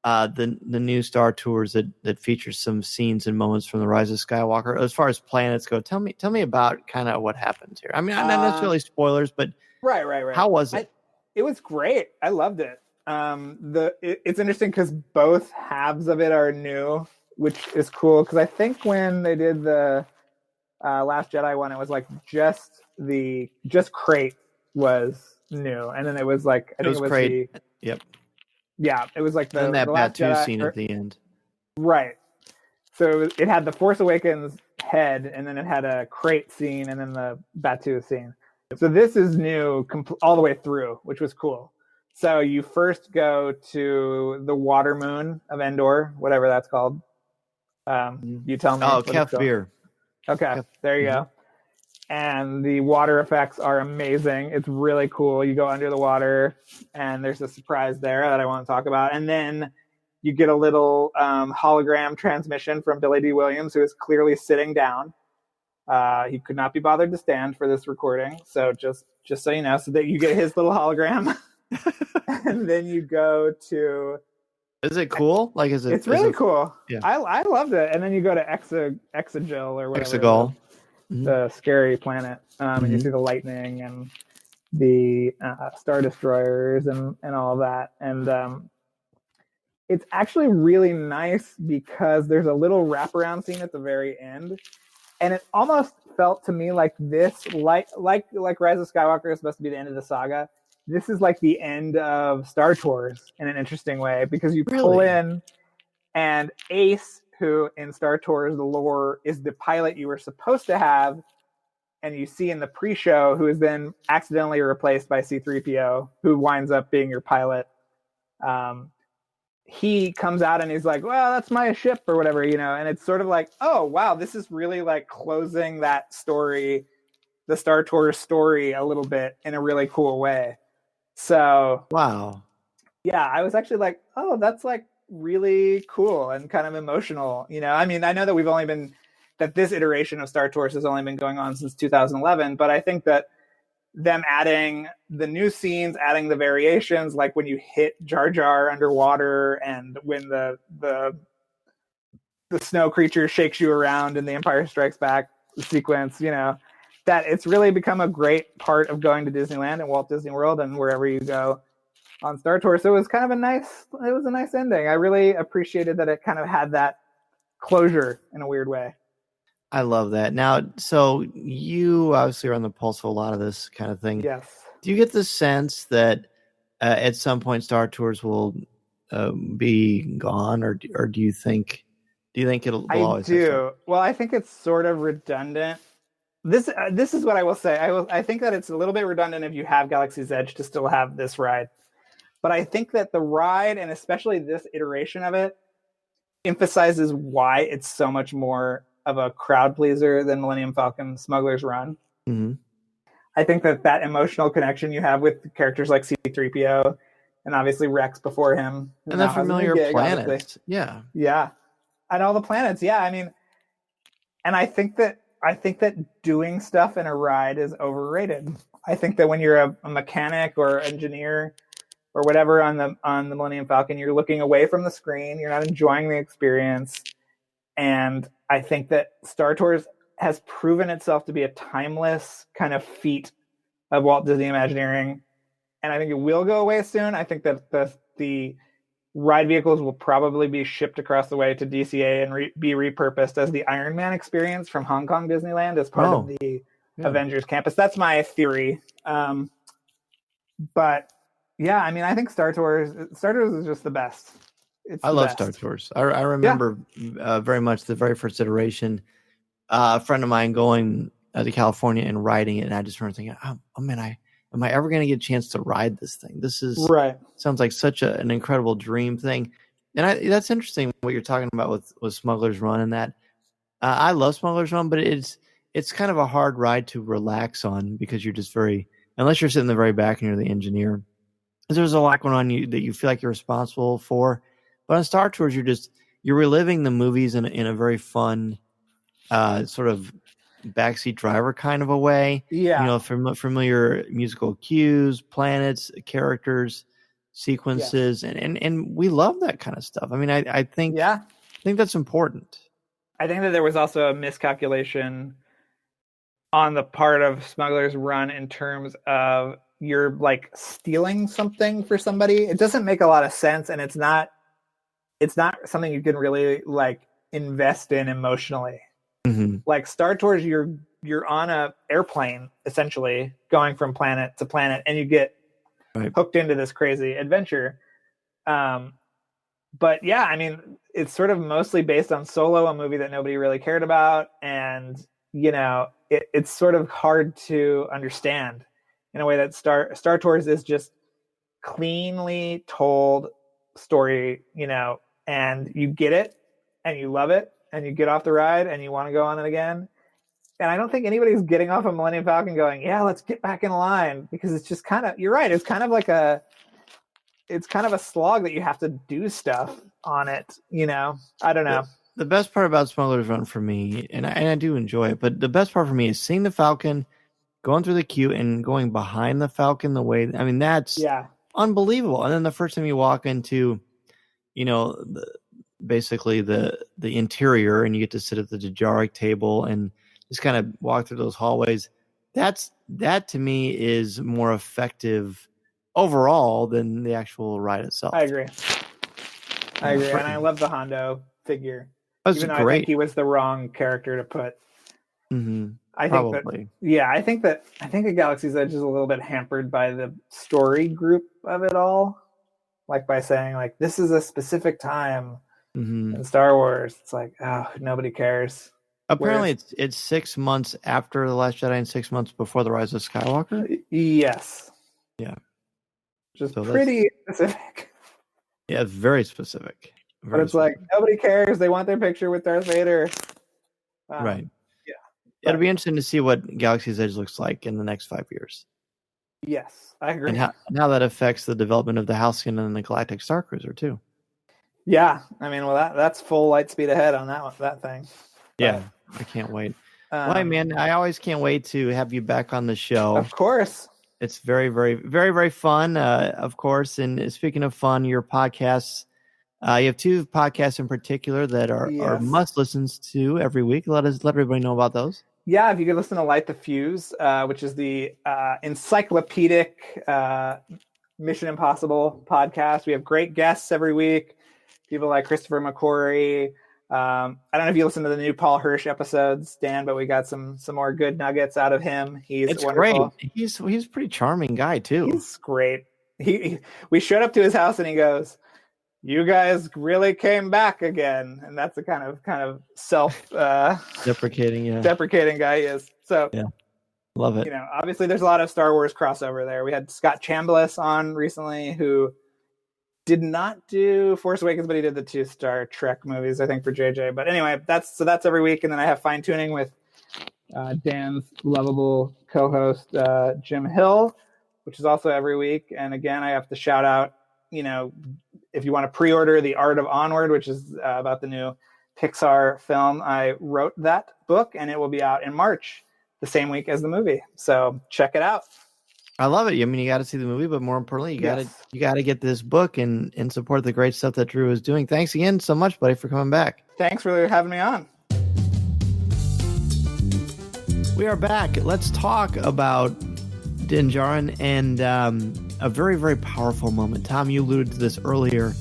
the new Star Tours that features some scenes and moments from the Rise of Skywalker. As far as planets go, tell me about kind of what happens here. I mean, not necessarily spoilers, but right. How was it? It was great. I loved it. It's interesting because both halves of it are new, which is cool. Because I think when they did the Last Jedi one, it was like just Crate was new, and then it was like I think it was Crate. Yep. Yeah, it was like the Last Batu Jedi scene at the end. Right. So it had the Force Awakens head, and then it had a Crate scene, and then the Batu scene. So this is new all the way through, which was cool. So you first go to the water moon of Endor, whatever that's called. You tell me. Oh, Kefir. Okay, there you go. And the water effects are amazing. It's really cool. You go under the water, and there's a surprise there that I want to talk about. And then you get a little hologram transmission from Billy D. Williams, who is clearly sitting down. He could not be bothered to stand for this recording, so just so you know, so that you get his little hologram. And then you go to... Is it cool? Like, It's really cool. Yeah. I loved it. And then you go to Exegil or whatever. Exegol. The scary planet. And you see the lightning and the Star Destroyers and all of that. And it's actually really nice because there's a little wraparound scene at the very end. And it almost felt to me like this, like Rise of Skywalker is supposed to be the end of the saga. This is like the end of Star Tours in an interesting way, because you pull in, and Ace, who in Star Tours the lore is the pilot you were supposed to have, and you see in the pre-show, who is then accidentally replaced by C-3PO, who winds up being your pilot. He comes out and he's like, well, that's my ship or whatever, and it's sort of like, oh, wow, this is really like closing that story, the Star Tours story, a little bit in a really cool way. So, wow. Yeah, I was actually like, oh, that's like really cool and kind of emotional. I mean, I know that this iteration of Star Tours has only been going on since 2011, but I think that them adding the new scenes, adding the variations, like when you hit Jar Jar underwater and when the snow creature shakes you around in the Empire Strikes Back sequence, that it's really become a great part of going to Disneyland and Walt Disney World and wherever you go on Star Tours. So it was kind of a nice ending. I really appreciated that it kind of had that closure in a weird way. I love that. Now, so you obviously are on the pulse of a lot of this kind of thing. Yes. Do you get the sense that at some point Star Tours will be gone, or do you think it'll always? I do. Well, I think it's sort of redundant. This is what I will say. I think that it's a little bit redundant if you have Galaxy's Edge to still have this ride. But I think that the ride, and especially this iteration of it, emphasizes why it's so much more of a crowd pleaser than Millennium Falcon Smuggler's Run. Mm-hmm. I think that emotional connection you have with characters like C-3PO and obviously Rex before him. And the familiar planets. Obviously. Yeah. Yeah. And all the planets. Yeah. I mean, and I think that doing stuff in a ride is overrated. I think that when you're a mechanic or engineer or whatever on the Millennium Falcon, you're looking away from the screen. You're not enjoying the experience. And I think that Star Tours has proven itself to be a timeless kind of feat of Walt Disney Imagineering. And I think it will go away soon. I think that the ride vehicles will probably be shipped across the way to DCA and be repurposed as the Iron Man experience from Hong Kong Disneyland as part of the Avengers campus. That's my theory. But yeah, I mean, I think Star Tours is just the best. I love Star Tours. I remember very much the very first iteration. A friend of mine going to California and riding it, and I just remember thinking, "Oh man, am I ever going to get a chance to ride this thing? This is right. Sounds like such an incredible dream thing." And that's interesting what you're talking about with Smuggler's Run and that. I love Smuggler's Run, but it's kind of a hard ride to relax on because you're just unless you're sitting in the very back and you're the engineer. There's a lot going on that you feel like you're responsible for. But on Star Tours, you're reliving the movies in a very fun, sort of backseat driver kind of a way. Yeah. Familiar musical cues, planets, characters. sequences, and we love that kind of stuff. I mean, I think that's important. I think that there was also a miscalculation on the part of Smuggler's Run in terms of you're like stealing something for somebody. It doesn't make a lot of sense, and it's not something you can really like invest in emotionally. Mm-hmm. Like Star Tours, you're on a airplane essentially going from planet to planet, and you get hooked into this crazy adventure. But yeah, I mean, it's sort of mostly based on Solo, a movie that nobody really cared about, and it's sort of hard to understand in a way that Star Tours is just cleanly told story, and you get it and you love it and you get off the ride and you want to go on it again. And I don't think anybody's getting off a Millennium Falcon going, yeah, let's get back in line, because it's just kind of, you're right. It's kind of like it's kind of a slog that you have to do stuff on it. I don't know. The best part about Smuggler's Run for me, and I do enjoy it, but the best part for me is seeing the Falcon, going through the queue and going behind the Falcon that's unbelievable. And then the first time you walk into, basically the interior, and you get to sit at the Djarik table and just kind of walk through those hallways. That to me is more effective overall than the actual ride itself. I agree. And I love the Hondo figure. That's even though great. I think he was the wrong character to put. Mm-hmm. I think that Galaxy's Edge is a little bit hampered by the story group of it all. Like by saying like, this is a specific time in Star Wars. It's like, oh, nobody cares. Apparently it's 6 months after The Last Jedi and 6 months before The Rise of Skywalker. Yes. Yeah. Just pretty specific. Yeah, it's very specific. But it's like, nobody cares. They want their picture with Darth Vader. Right. Yeah. It'll be interesting to see what Galaxy's Edge looks like in the next 5 years. Yes, I agree. And how that affects the development of the Halcyon and the Galactic Star Cruiser, too. Yeah. I mean, well, that's full light speed ahead on that thing. Yeah. I can't wait. Well, man, I always can't wait to have you back on the show. Of course. It's very, very, very, very fun, of course. And speaking of fun, your podcasts, you have 2 podcasts in particular that are must listens to every week. Let everybody know about those. Yeah, if you could listen to Light the Fuse, which is the encyclopedic Mission Impossible podcast. We have great guests every week. People like Christopher McQuarrie. I don't know if you listen to the new Paul Hirsch episodes, Dan, but we got some more good nuggets out of him. It's wonderful. Great. He's a pretty charming guy too. He's great. We showed up to his house and he goes, "You guys really came back again," and that's the kind of self deprecating guy he is. So yeah, love it. Obviously there's a lot of Star Wars crossover there. We had Scott Chambliss on recently, who did not do Force Awakens, but he did the 2 Star Trek movies, I think, for JJ. But anyway, that's every week. And then I have Fine Tuning with Dan's lovable co-host, Jim Hill, which is also every week. And again, I have to shout out, if you want to pre-order The Art of Onward, which is about the new Pixar film, I wrote that book, and it will be out in March, the same week as the movie. So check it out. I love it. I mean, you got to see the movie, but more importantly, you got to get this book and support the great stuff that Drew is doing. Thanks again so much, buddy, for coming back. Thanks for having me on. We are back. Let's talk about Din Djarin and a very, very powerful moment. Tom, you alluded to this earlier.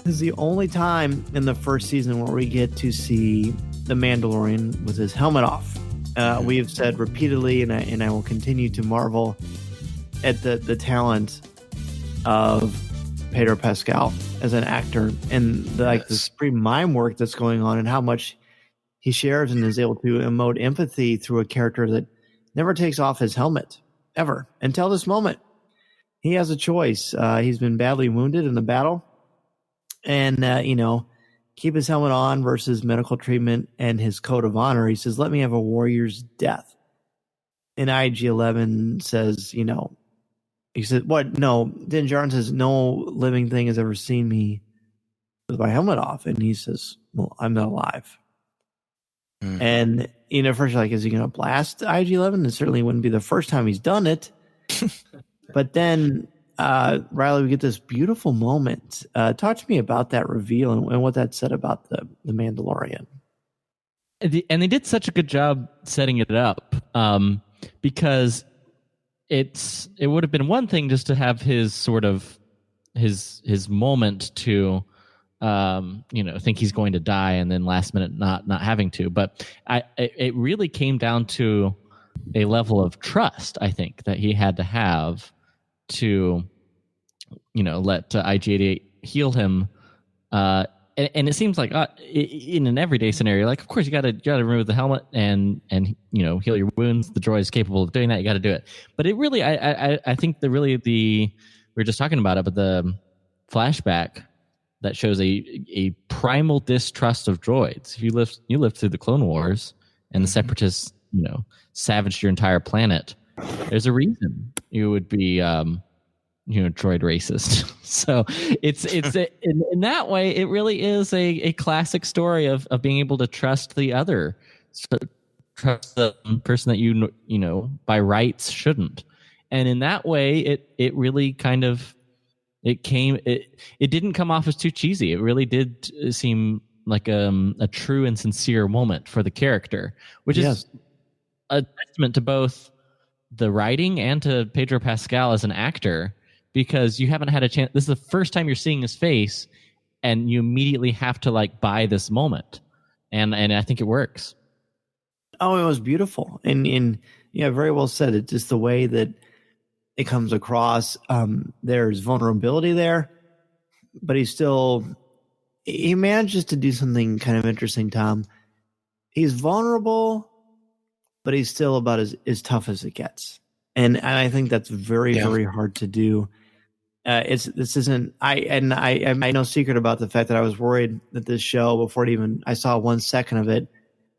This is the only time in the first season where we get to see the Mandalorian with his helmet off. We have said repeatedly, and I will continue to marvel at the talent of Pedro Pascal as an actor, and the supreme mime work that's going on, and how much he shares and is able to emote empathy through a character that never takes off his helmet ever until this moment. He has a choice. He's been badly wounded in the battle, and keep his helmet on versus medical treatment and his code of honor. He says, "Let me have a warrior's death." And IG-11 says, he said, "What? No." Din Djarin says, "No living thing has ever seen me with my helmet off." And he says, "Well, I'm not alive." And, first you're like, is he going to blast IG-11? It certainly wouldn't be the first time he's done it. But then Riley, we get this beautiful moment. Talk to me about that reveal and what that said about the Mandalorian. And they did such a good job setting it up, because it would have been one thing just to have his sort of his moment to think he's going to die and then last minute not having to. But it really came down to a level of trust, I think, that he had to have to let IG-88 heal him. And it seems like in an everyday scenario, like, of course you got to remove the helmet and heal your wounds. The droid is capable of doing that. You got to do it. But it really, I think we were just talking about it, but the flashback that shows a primal distrust of droids. If you lived through the Clone Wars and the Separatists, savaged your entire planet, there's a reason you would be droid racist. So it's in that way, it really is a classic story of being able to trust the other, trust the person that you by rights shouldn't. And in that way, it really kind of it didn't come off as too cheesy. It really did seem like a true and sincere moment for the character, which is a testament to both the writing and to Pedro Pascal as an actor, because you haven't had a chance. This is the first time you're seeing his face, and you immediately have to buy this moment, and I think it works. Oh, it was beautiful, and very well said. It's just the way that it comes across. There's vulnerability there, but he manages to do something kind of interesting, Tom. He's vulnerable, but he's still about as tough as it gets. And I think that's very, very hard to do. I no secret about the fact that I was worried that this show, before I saw 1 second of it,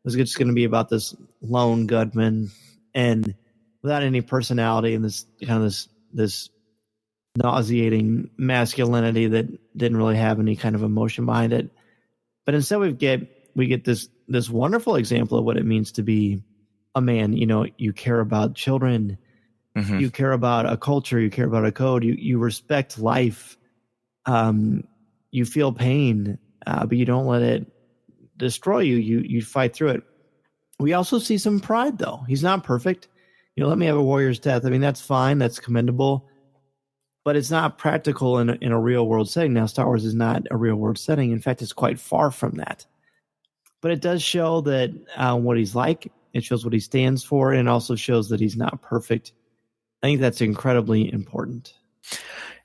was just going to be about this lone gunman and without any personality and this kind of this nauseating masculinity that didn't really have any kind of emotion behind it. But instead we get this wonderful example of what it means to be a man. You care about children. Mm-hmm. You care about a culture. You care about a code. You respect life. You feel pain, but you don't let it destroy you. You fight through it. We also see some pride, though. He's not perfect. Let me have a warrior's death. I mean, that's fine. That's commendable. But it's not practical in a real world setting. Now, Star Wars is not a real world setting. In fact, it's quite far from that. But it does show that what he's like. It shows what he stands for, and it also shows that he's not perfect. I think that's incredibly important.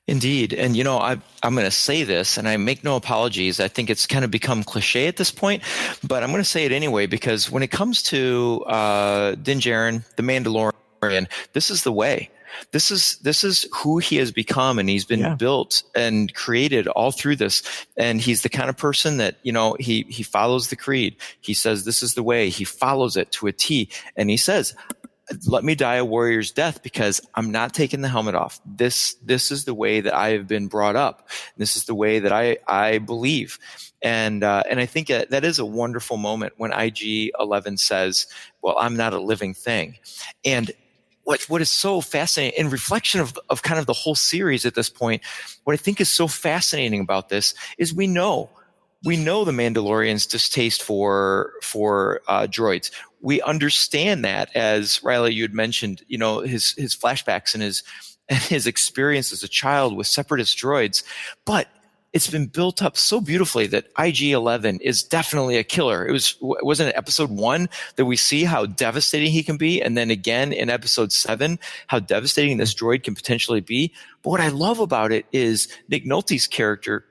Indeed. And, I'm going to say this, and I make no apologies. I think it's kind of become cliche at this point, but I'm going to say it anyway, because when it comes to Din Djarin, the Mandalorian, this is the way. This is who he has become, and he's been built and created all through this. And he's the kind of person that, he follows the creed. He says, this is the way. He follows it to a T. And he says, let me die a warrior's death, because I'm not taking the helmet off. This is the way that I have been brought up. This is the way that I believe. And I think that is a wonderful moment when IG-11 says, well, I'm not a living thing. And what is so fascinating, in reflection of kind of the whole series at this point, what I think is so fascinating about this is we know the Mandalorian's distaste for droids. We understand that, as Riley, you had mentioned, his flashbacks and his experience as a child with separatist droids. But it's been built up so beautifully that IG-11 is definitely a killer. Wasn't it episode 1 that we see how devastating he can be? And then again in episode 7, how devastating this droid can potentially be. But what I love about it is Nick Nolte's character,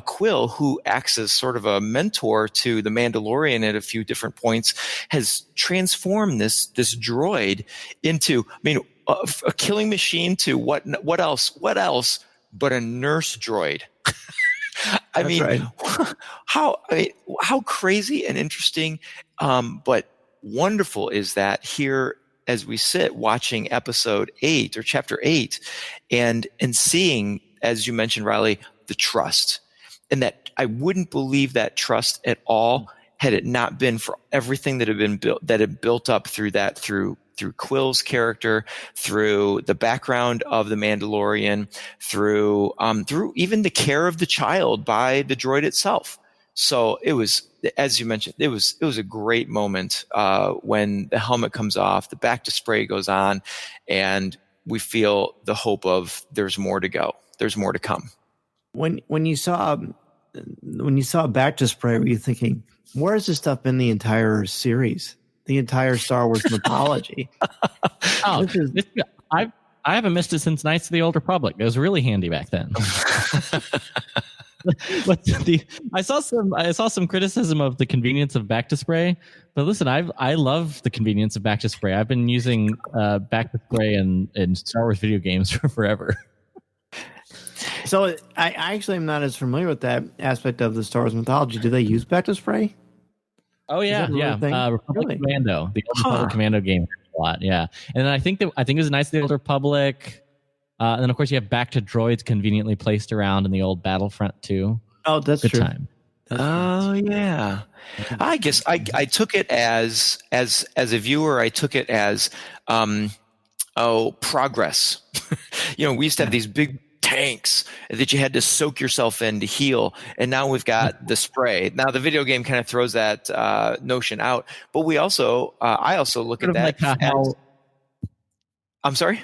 Quill, who acts as sort of a mentor to the Mandalorian at a few different points, has transformed this droid into, a killing machine to what else but a nurse droid. How crazy and interesting, but wonderful is that here as we sit watching episode 8 or chapter 8 and seeing, as you mentioned, Riley, the trust. And that I wouldn't believe that trust at all had it not been for everything that had been built up through Quill's character, through the background of the Mandalorian, through even the care of the child by the droid itself. So it was, as you mentioned, it was a great moment when the helmet comes off, the back display goes on, and we feel the hope of there's more to go. There's more to come. When you saw back display, were you thinking, where has this stuff been the entire series, the entire Star Wars mythology? I haven't missed it since Knights of the Old Republic. It was really handy back then. I saw some criticism of the convenience of back to spray, but listen, I love the convenience of back to spray. I've been using back to spray in Star Wars video games for forever. So I actually am not as familiar with that aspect of the Star Wars mythology. Do they use back to spray? Oh yeah. Republic really? Commando, the old Republic Commando game, a lot. Yeah, and then I think it was Knights of the Old Republic. And then, of course, you have back to droids conveniently placed around in the old Battlefront too. Oh, that's good true. Time. Yeah. I guess I took it as a viewer. I took it as progress. We used to have these big tanks that you had to soak yourself in to heal, and now we've got the spray. Now the video game kind of throws that notion out, but we also I also look at that. I'm sorry.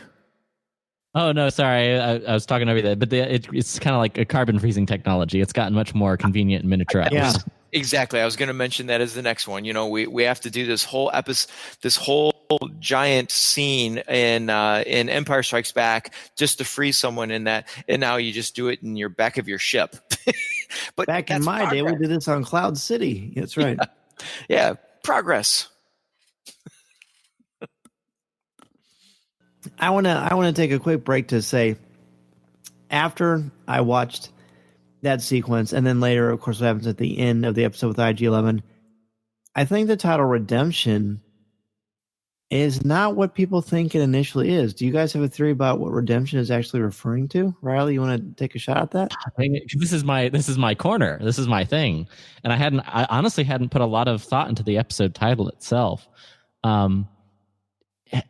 Oh, no, sorry. I was talking over that, but it's kind of like a carbon freezing technology. It's gotten much more convenient and miniaturized. Yeah, exactly. I was going to mention that as the next one. We have to do this whole this whole giant scene in Empire Strikes Back just to freeze someone in that, and now you just do it in your back of your ship. But back in my day, we did this on Cloud City. That's right. Yeah, progress. I want to take a quick break to say, after I watched that sequence, and then later, of course, what happens at the end of the episode with IG-11, I think the title Redemption is not what people think it initially is. Do you guys have a theory about what redemption is actually referring to? Riley, you want to take a shot at that? This is my corner. This is my thing, and I honestly hadn't put a lot of thought into the episode title itself.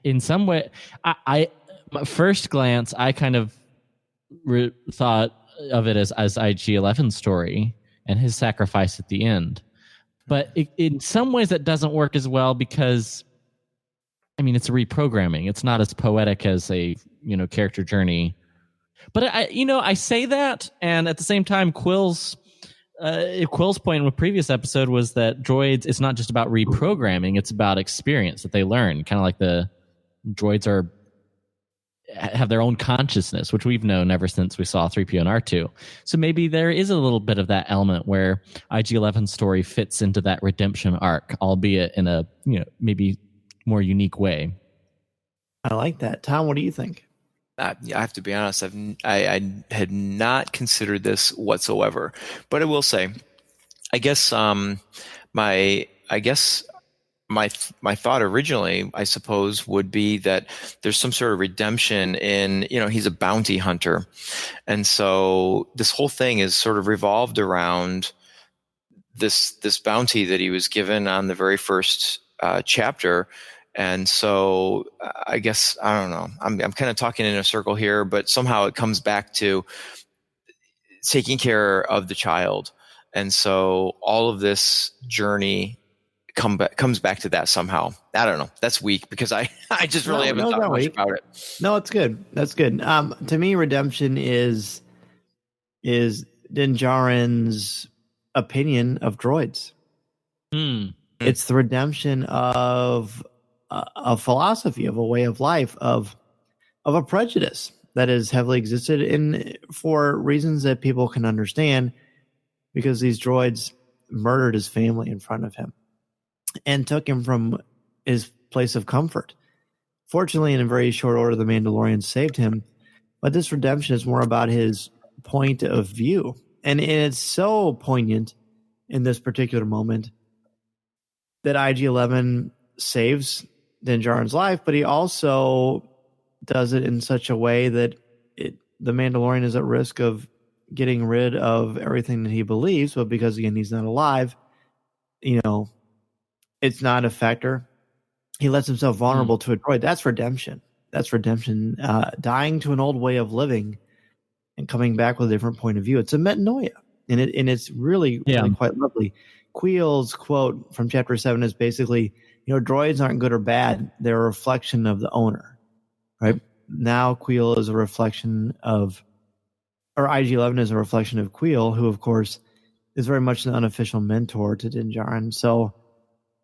In some way, my first glance, I kind of thought of it as IG-11's story and his sacrifice at the end. But in some ways, that doesn't work as well because, it's a reprogramming. It's not as poetic as a character journey. But I say that, and at the same time, Quill's point in a previous episode was that droids, it's not just about reprogramming, it's about experience that they learn. Kind of like the droids have their own consciousness, which we've known ever since we saw 3PO and R2. So maybe there is a little bit of that element where IG-11's story fits into that redemption arc, albeit in a maybe more unique way. I like that. Tom, what do you think? I have to be honest. I had not considered this whatsoever, but I will say, I guess my thought originally, I suppose, would be that there's some sort of redemption in, he's a bounty hunter, and so this whole thing is sort of revolved around this bounty that he was given on the very first chapter. And so I guess, I don't know, I'm kind of talking in a circle here, but somehow it comes back to taking care of the child. And so all of this journey comes back to that somehow. I don't know. That's weak because I just really haven't thought much about it. No, it's good. That's good. To me, redemption is Din Djarin's opinion of droids. It's the redemption of a philosophy, of a way of life, of a prejudice that has heavily existed in for reasons that people can understand, because these droids murdered his family in front of him and took him from his place of comfort. Fortunately, in a very short order, the Mandalorian saved him, but this redemption is more about his point of view. And it's so poignant in this particular moment that IG-11 saves Din Djarin's life, but he also does it in such a way that the Mandalorian is at risk of getting rid of everything that he believes, but because, again, he's not alive, it's not a factor. he lets himself vulnerable to a droid. That's redemption. That's redemption. Dying to an old way of living and coming back with a different point of view. It's a metanoia, and it's really quite lovely. Queel's quote from Chapter 7 is basically, droids aren't good or bad; they're a reflection of the owner, right? Now Queel is a reflection of, or IG-11 is a reflection of Queel, who of course is very much an unofficial mentor to Din Djarin. So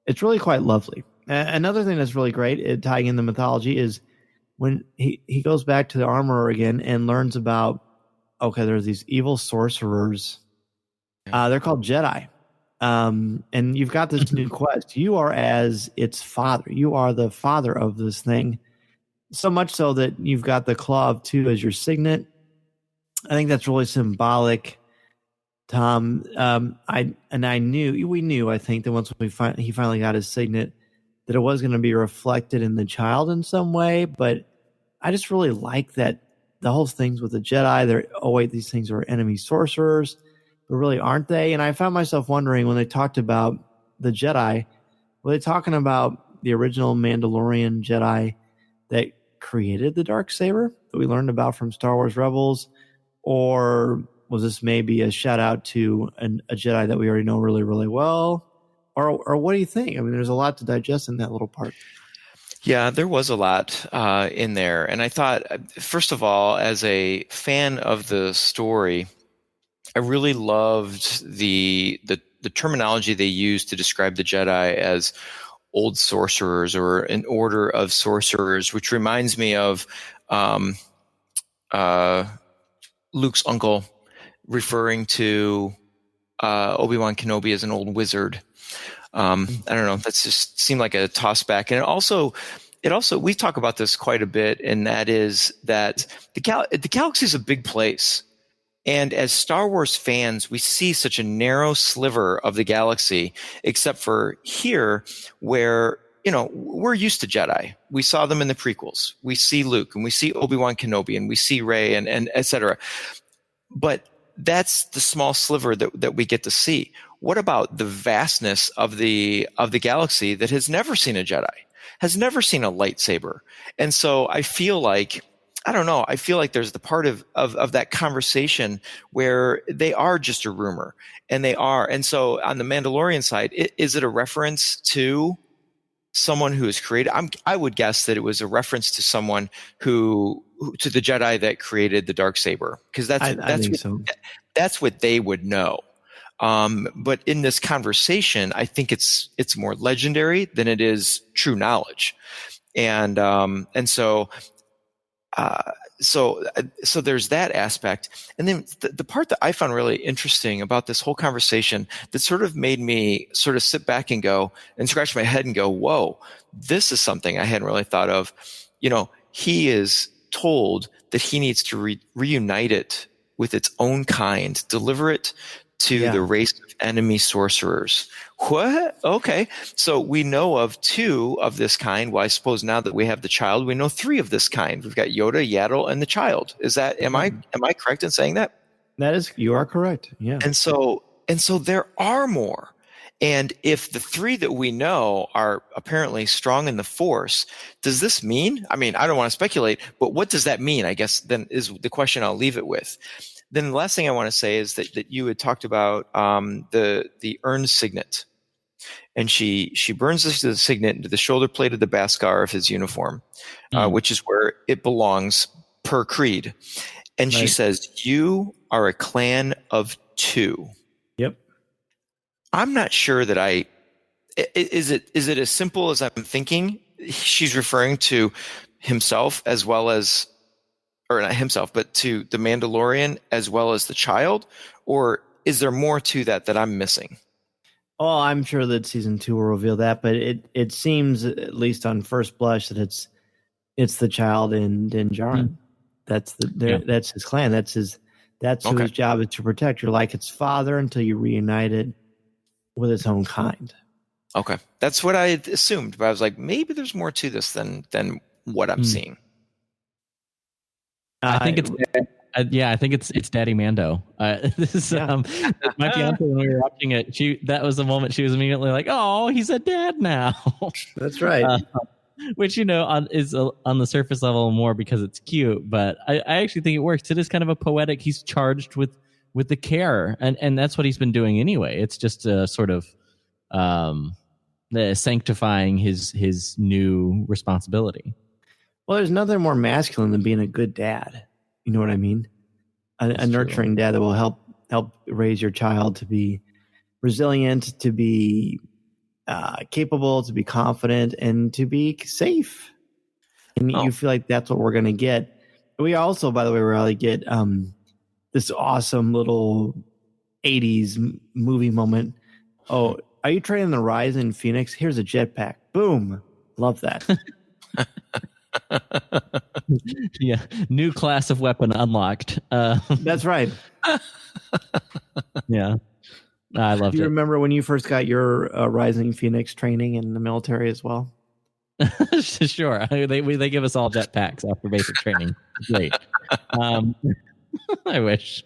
it's really quite lovely. Another thing that's really great, tying in the mythology, is when he goes back to the armorer again and learns about, okay, there's these evil sorcerers. They're called Jedi. And you've got this new quest. You are as its father. You are the father of this thing. So much so that you've got the Claw of Two as your signet. I think that's really symbolic, Tom. We knew, I think, that once he finally got his signet, that it was going to be reflected in the child in some way. But I just really like that the whole things with the Jedi, these things are enemy sorcerers, but really aren't they? And I found myself wondering, when they talked about the Jedi, were they talking about the original Mandalorian Jedi that created the Darksaber that we learned about from Star Wars Rebels? Or was this maybe a shout out to a Jedi that we already know really, really well? Or what do you think? I mean, there's a lot to digest in that little part. Yeah, there was a lot in there. And I thought, first of all, as a fan of the story, I really loved the terminology they used to describe the Jedi as old sorcerers, or an order of sorcerers, which reminds me of Luke's uncle referring to Obi-Wan Kenobi as an old wizard. I don't know. That's just seemed like a toss back. And it also, we talk about this quite a bit, and that is that the galaxy is a big place. And as Star Wars fans, we see such a narrow sliver of the galaxy, except for here, where, we're used to Jedi. We saw them in the prequels. We see Luke, and we see Obi-Wan Kenobi, and we see Rey, and et cetera. But that's the small sliver that we get to see. What about the vastness of the galaxy that has never seen a Jedi, has never seen a lightsaber? And so I feel like, I don't know, I feel like there's the part of that conversation where they are just a rumor, and they are. And so on the Mandalorian side, is it a reference to someone who is created? I would guess that it was a reference to someone to the Jedi that created the Darksaber, because that's what they would know. But in this conversation, I think it's more legendary than it is true knowledge. And so there's that aspect. And then the part that I found really interesting about this whole conversation that sort of made me sort of sit back and go and scratch my head and go, whoa, this is something I hadn't really thought of. He is told that he needs to reunite it with its own kind, deliver it to the race of enemy sorcerers. What? Okay. So we know of 2 of this kind. Well, I suppose now that we have the child, we know 3 of this kind. We've got Yoda, Yaddle, and the child. Is that, am I correct in saying that? You are correct. Yeah. And so there are more. And if the 3 that we know are apparently strong in the Force, does this mean, I mean, I don't want to speculate, but what does that mean? I guess then is the question I'll leave it with. Then the last thing I want to say is that you had talked about the urn signet. And she burns the signet into the shoulder plate of the Beskar of his uniform, which is where it belongs per creed. And she says, "You are a clan of 2." Yep. I'm not sure that is it as simple as I'm thinking? She's referring to himself as well as, or not himself, but to the Mandalorian as well as the child? Or is there more to that I'm missing? Oh, I'm sure that season 2 will reveal that, but it seems, at least on first blush, that it's the child in Din Djarin. That's that's his clan. That's who his job is to protect. You're like its father until you reunite it with its own kind. Okay, that's what I assumed, but I was like, maybe there's more to this than what I'm seeing. I think I think it's Daddy Mando. This is my fiance when we were watching it. That was the moment she was immediately like, "Oh, he's a dad now." That's right. Which is on the surface level more because it's cute, but I actually think it works. It is kind of a poetic. He's charged with the care, and that's what he's been doing anyway. It's just a sort of sanctifying his new responsibility. Well, there's nothing more masculine than being a good dad. You know what I mean? A nurturing dad that will help raise your child to be resilient, to be capable, to be confident, and to be safe. And you feel like that's what we're going to get. We also, by the way, Riley, get this awesome little 80s movie moment. Oh, are you training the Rise in Phoenix? Here's a jetpack. Boom. Love that. Yeah, new class of weapon unlocked. That's right. Yeah, I loved it. Do you remember when you first got your Rising Phoenix training in the military as well? Sure. They give us all jetpacks after basic training. Great. I wish.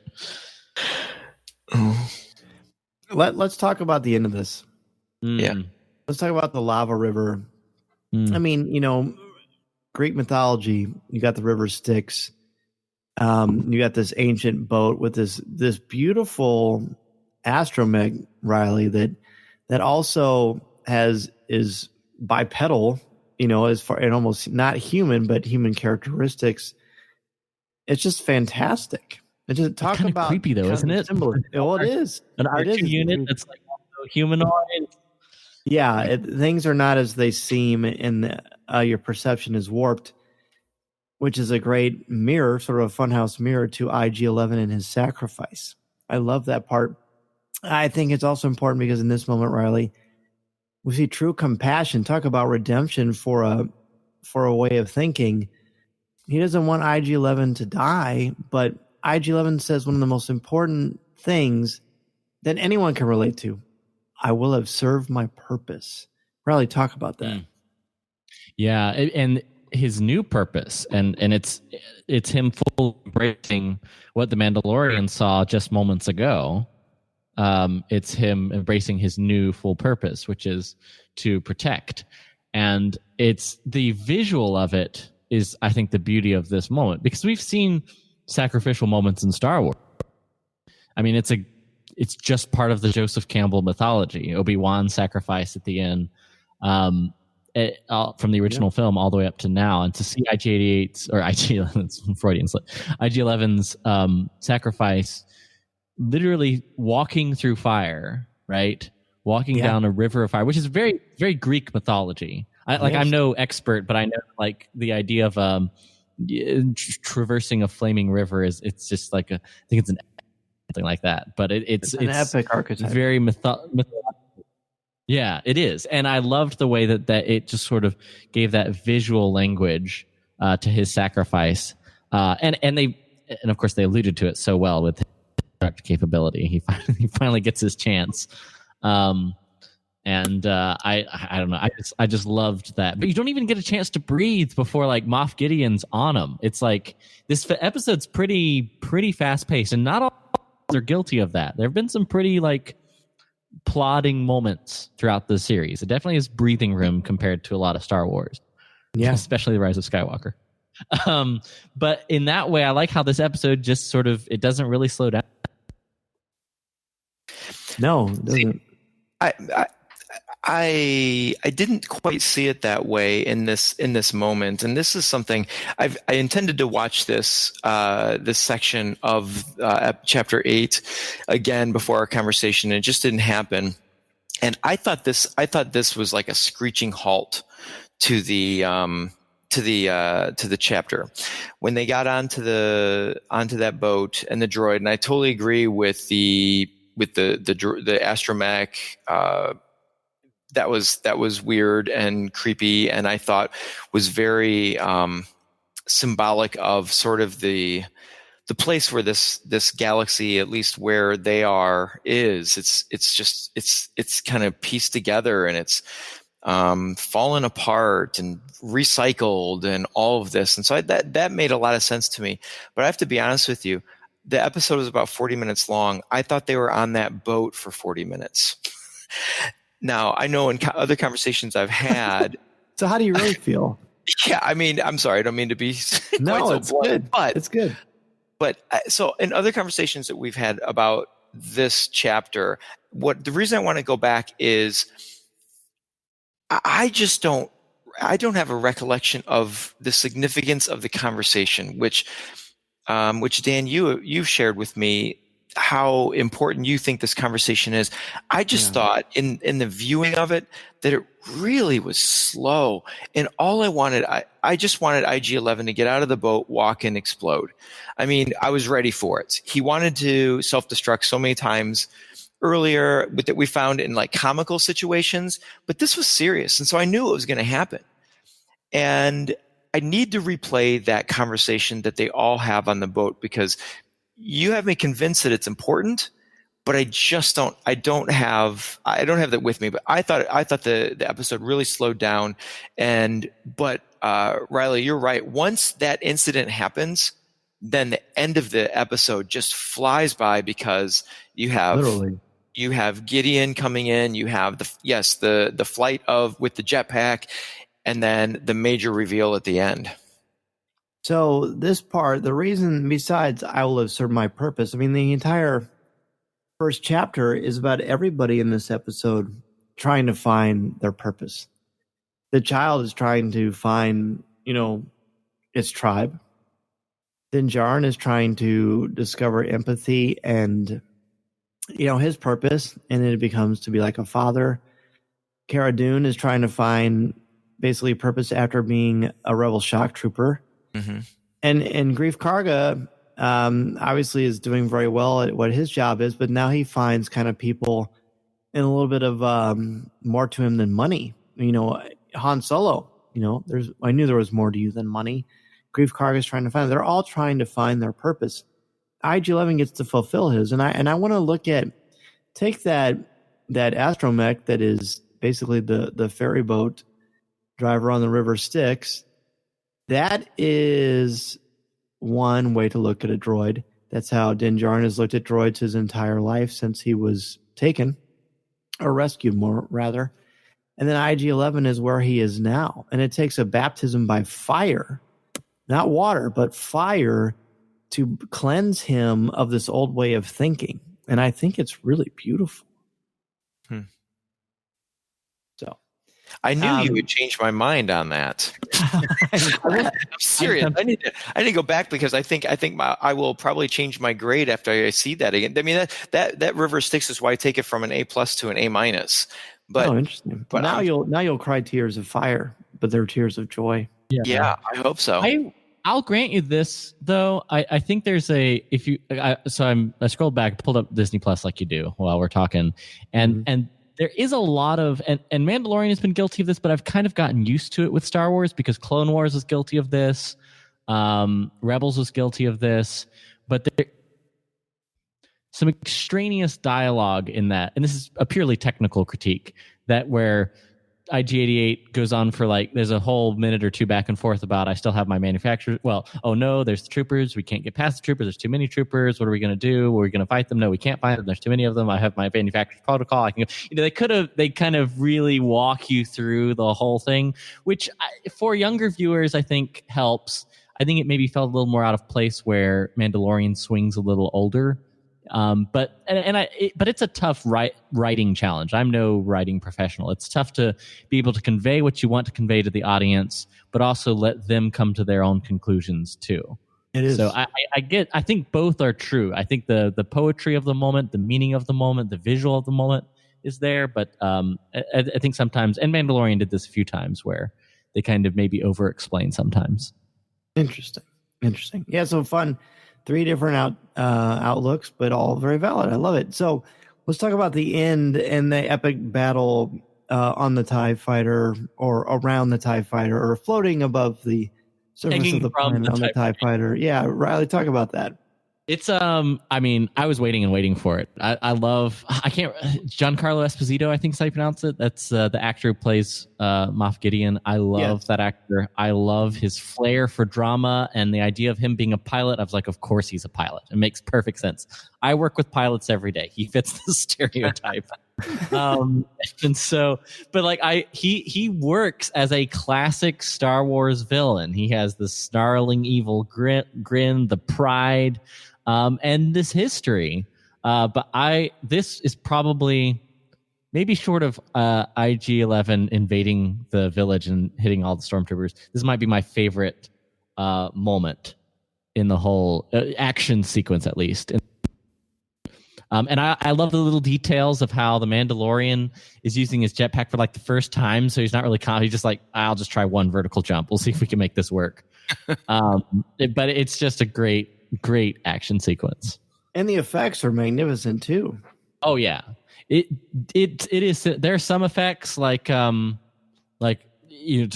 Let's talk about the end of this. Yeah. Let's talk about the lava river. I mean, Greek mythology, you got the river Styx. You got this ancient boat with this beautiful astromech, Riley, that also is bipedal, as far and almost not human, but human characteristics. It's just fantastic. It's just talk kind about of creepy though, isn't it? Well, it is an archer unit that's like also humanoid. Yeah, things are not as they seem, and your perception is warped, which is a great mirror, sort of a funhouse mirror to IG-11 and his sacrifice. I love that part. I think it's also important because in this moment, Riley, we see true compassion. Talk about redemption for a way of thinking. He doesn't want IG-11 to die, but IG-11 says one of the most important things that anyone can relate to. I will have served my purpose. Riley, talk about that. Yeah, and his new purpose, and it's him full embracing what the Mandalorian saw just moments ago. It's him embracing his new full purpose, which is to protect. And it's the visual of it is, I think, the beauty of this moment, because we've seen sacrificial moments in Star Wars. I mean, it's just part of the Joseph Campbell mythology. Obi-Wan's sacrifice at the end, from the original film all the way up to now, and to see IG-88's or IG-11's Freudian slip, IG-11's sacrifice, literally walking through fire, right? Walking down a river of fire, which is very, very Greek mythology. I'm no expert, but I know like the idea of traversing a flaming river it's just like I think it's something like that. But it's an epic archetype. Very mythological. Yeah, it is, and I loved the way that it just sort of gave that visual language to his sacrifice, and of course they alluded to it so well with his direct capability. He finally gets his chance. And I don't know. I just loved that. But you don't even get a chance to breathe before like Moff Gideon's on him. It's like this episode's pretty fast paced, and not all are guilty of that. There have been some pretty like plodding moments throughout the series. It definitely is breathing room compared to a lot of Star Wars. Yeah, especially the Rise of Skywalker. But in that way, I like how this episode just sort of, it doesn't really slow down. No, it doesn't. I didn't quite see it that way in this moment, and this is something I intended to watch this section of chapter 8 again before our conversation, and it just didn't happen. And I thought this was like a screeching halt to the chapter when they got onto that boat and the droid, and I totally agree with the astromech. That was weird and creepy, and I thought was very symbolic of sort of the place where this galaxy, at least where they are, is. It's kind of pieced together, and it's fallen apart and recycled and all of this. And so that made a lot of sense to me. But I have to be honest with you, the episode was about 40 minutes long. I thought they were on that boat for 40 minutes. Now, I know in other conversations I've had. So how do you really feel? Yeah, I mean, I'm sorry. I don't mean to be no, quite so it's blunt, good. But it's good. But so in other conversations that we've had about this chapter, the reason I want to go back is I don't have a recollection of the significance of the conversation, which Dan, you've shared with me how important you think this conversation is. I just thought in the viewing of it that it really was slow. And all I just wanted IG-11 to get out of the boat, walk, and explode. I mean, I was ready for it. He wanted to self-destruct so many times earlier that we found in like comical situations, but this was serious. And so I knew it was going to happen. And I need to replay that conversation that they all have on the boat, because you have me convinced that it's important, but I don't have that with me. But I thought the episode really slowed down. But Riley, you're right. Once that incident happens, then the end of the episode just flies by, because you have Gideon coming in, you have the flight with the jetpack, and then the major reveal at the end. So this part, the reason besides I will have served my purpose, I mean, the entire first chapter is about everybody in this episode trying to find their purpose. The child is trying to find, its tribe. Din Djarin is trying to discover empathy and, his purpose, and it becomes to be like a father. Cara Dune is trying to find basically purpose after being a rebel shock trooper. Mm-hmm. And Greef Karga obviously is doing very well at what his job is, but now he finds kind of people and a little bit of more to him than money. Han Solo, I knew there was more to you than money. Greef Karga is trying to find. They're all trying to find their purpose. IG-11 gets to fulfill his, and I want to take that astromech that is basically the ferry boat driver on the river Styx. That is one way to look at a droid. That's how Din Djarin has looked at droids his entire life since he was taken, or rescued more rather. And then IG-11 is where he is now. And it takes a baptism by fire, not water, but fire, to cleanse him of this old way of thinking. And I think it's really beautiful. So I knew you would change my mind on that. I'm serious. I need to go back, because I think I will probably change my grade after I see that again. I mean, that River Styx is why I take it from an A+ to an A-. But interesting. But now you'll cry tears of fire, but they're tears of joy. Yeah, I hope so. I'll grant you this, though. I think there's I scrolled back, pulled up Disney Plus like you do while we're talking, and there is a lot of, and Mandalorian has been guilty of this, but I've kind of gotten used to it with Star Wars, because Clone Wars was guilty of this, Rebels was guilty of this, but there some extraneous dialogue in that, and this is a purely technical critique, that where IG-88 goes on for there's a whole minute or two back and forth about, I still have my manufacturers. Well, oh no, there's the troopers. We can't get past the troopers. There's too many troopers. What are we going to do? Are we going to fight them? No, we can't fight them. There's too many of them. I have my manufacturer's protocol. I can go. They kind of really walk you through the whole thing, which for younger viewers, I think helps. I think it maybe felt a little more out of place where Mandalorian swings a little older. But it's a tough writing challenge. I'm no writing professional. It's tough to be able to convey what you want to convey to the audience, but also let them come to their own conclusions too. It is. So I think both are true. I think the poetry of the moment, the meaning of the moment, the visual of the moment is there. But I think sometimes, and Mandalorian did this a few times, where they kind of maybe over-explain sometimes. Interesting. Yeah, so fun. 3 different outlooks, but all very valid. I love it. So let's talk about the end and the epic battle on the TIE fighter, or around the TIE fighter, or floating above the surface of the planet on the TIE fighter. Yeah, Riley, talk about that. It's I mean, I was waiting for it. Giancarlo Esposito, I think is how you pronounce it. That's the actor who plays Moff Gideon. I love that actor. I love his flair for drama and the idea of him being a pilot. I was like, of course he's a pilot. It makes perfect sense. I work with pilots every day. He fits the stereotype. And so, but like he works as a classic Star Wars villain. He has the snarling evil grin, the pride, and this history. But this is probably maybe short of IG-11 invading the village and hitting all the stormtroopers. This might be my favorite moment in the whole action sequence, at least. And I love the little details of how the Mandalorian is using his jetpack for like the first time. So he's not really confident. He's just like, I'll just try one vertical jump. We'll see if we can make this work. But it's just a great action sequence. And the effects are magnificent too. Oh yeah. It is. There are some effects like just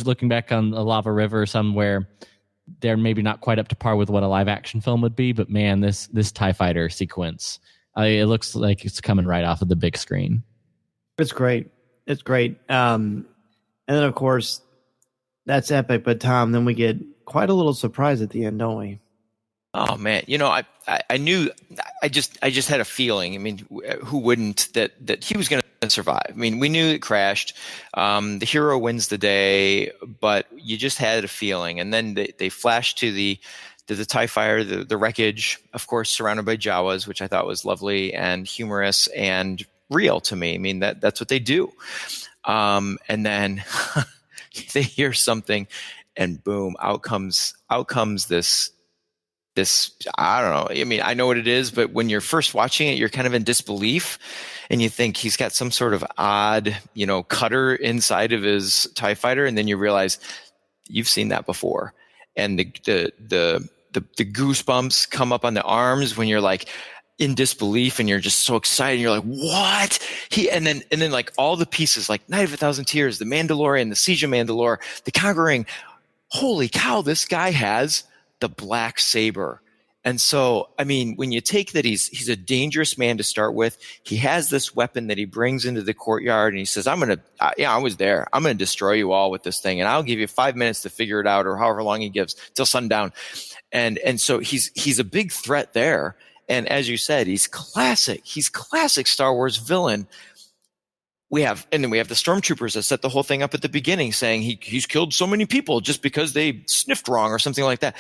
looking back on the Lava River somewhere, they're maybe not quite up to par with what a live action film would be, but man, this TIE fighter sequence, it looks like it's coming right off of the big screen. It's great. And then of course that's epic, but Tom, then we get quite a little surprise at the end, don't we? Oh man, I knew, I just had a feeling. I mean, who wouldn't, that he was going to survive? I mean, we knew it crashed. The hero wins the day, but you just had a feeling. And then they flashed to the TIE fighter, the wreckage, of course, surrounded by Jawas, which I thought was lovely and humorous and real to me. I mean, that's what they do. And then they hear something, and boom, out comes this, I don't know. I mean, I know what it is, but when you're first watching it, you're kind of in disbelief, and you think he's got some sort of odd, cutter inside of his TIE fighter, and then you realize you've seen that before, and the goosebumps come up on the arms when you're like in disbelief, and you're just so excited. You're like, what? And then like all the pieces, like Night of 1,000 Tears, the Mandalorian, the Siege of Mandalore, the Conquering. Holy cow! This guy has the black saber. And so, I mean, when you take that he's a dangerous man to start with, he has this weapon that he brings into the courtyard, and he says, I was there. I'm going to destroy you all with this thing, and I'll give you 5 minutes to figure it out, or however long he gives till sundown. And so he's a big threat there. And as you said, he's classic Star Wars villain. And then we have the stormtroopers that set the whole thing up at the beginning, saying he's killed so many people just because they sniffed wrong or something like that.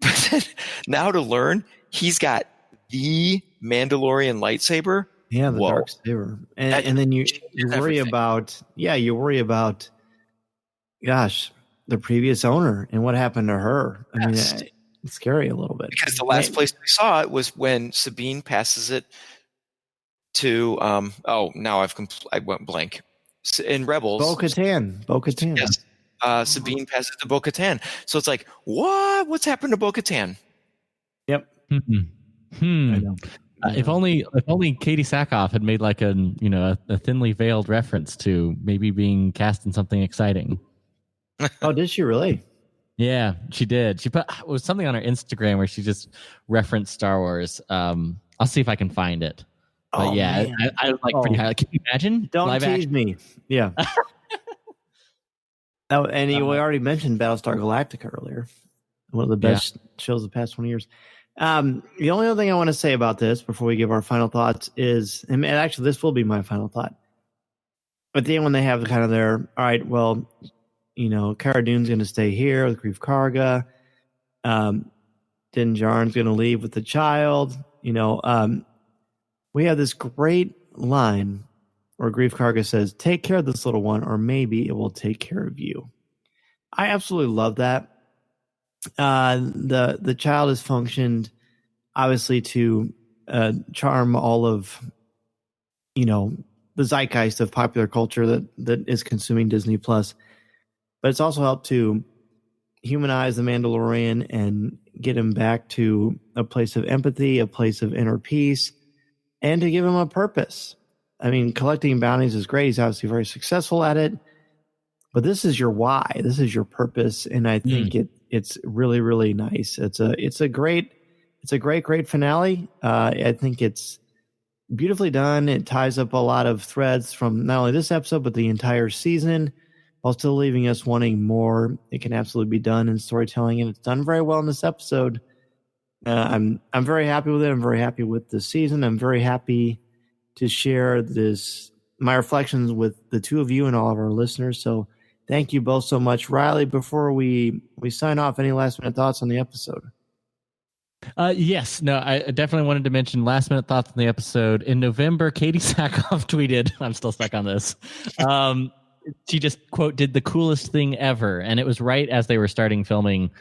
But then, now to learn he's got the Mandalorian lightsaber. Yeah, the dark saber. And then you worry about, gosh, the previous owner and what happened to her. I mean, it's scary a little bit. Because the last place we saw it was when Sabine passes it to now I went blank. In Rebels, Bo-Katan. Yes. Sabine passes to Bo-Katan. So it's like, what's happened to Bo-Katan? Yep. I know. If only Katie Sackhoff had made like a thinly veiled reference to maybe being cast in something exciting. Oh, did she really? Yeah, she did. She put was something on her Instagram where she just referenced Star Wars. I'll see if I can find it. But I was like pretty high. Can you imagine? Don't live tease action? Me. Yeah. And we already mentioned Battlestar Galactica earlier. One of the best shows of the past 20 years. The only other thing I want to say about this before we give our final thoughts is, and actually this will be my final thought. At the end when they have kind of their, all right, well, Cara Dune's going to stay here with Grief Karga. Din Djarin's going to leave with the child. We have this great line where Grief Karga says, take care of this little one, or maybe it will take care of you. I absolutely love that. The child has functioned, obviously, to charm all of, the zeitgeist of popular culture that is consuming Disney Plus. But it's also helped to humanize the Mandalorian and get him back to a place of empathy, a place of inner peace, and to give him a purpose. I mean, collecting bounties is great. He's obviously very successful at it. But this is your why. This is your purpose. And I think it's really, really nice. It's a great it's a great finale. I think it's beautifully done. It ties up a lot of threads from not only this episode but the entire season, while still leaving us wanting more. It can absolutely be done in storytelling, and it's done very well in this episode. I'm very happy with it. I'm very happy with the season. I'm very happy to share my reflections with the two of you and all of our listeners. So thank you both so much. Riley, before we sign off, any last minute thoughts on the episode? Yes. No, I definitely wanted to mention last minute thoughts on the episode. In November, Katie Sackhoff tweeted, I'm still stuck on this. She just, quote, did the coolest thing ever. And it was right as they were starting filming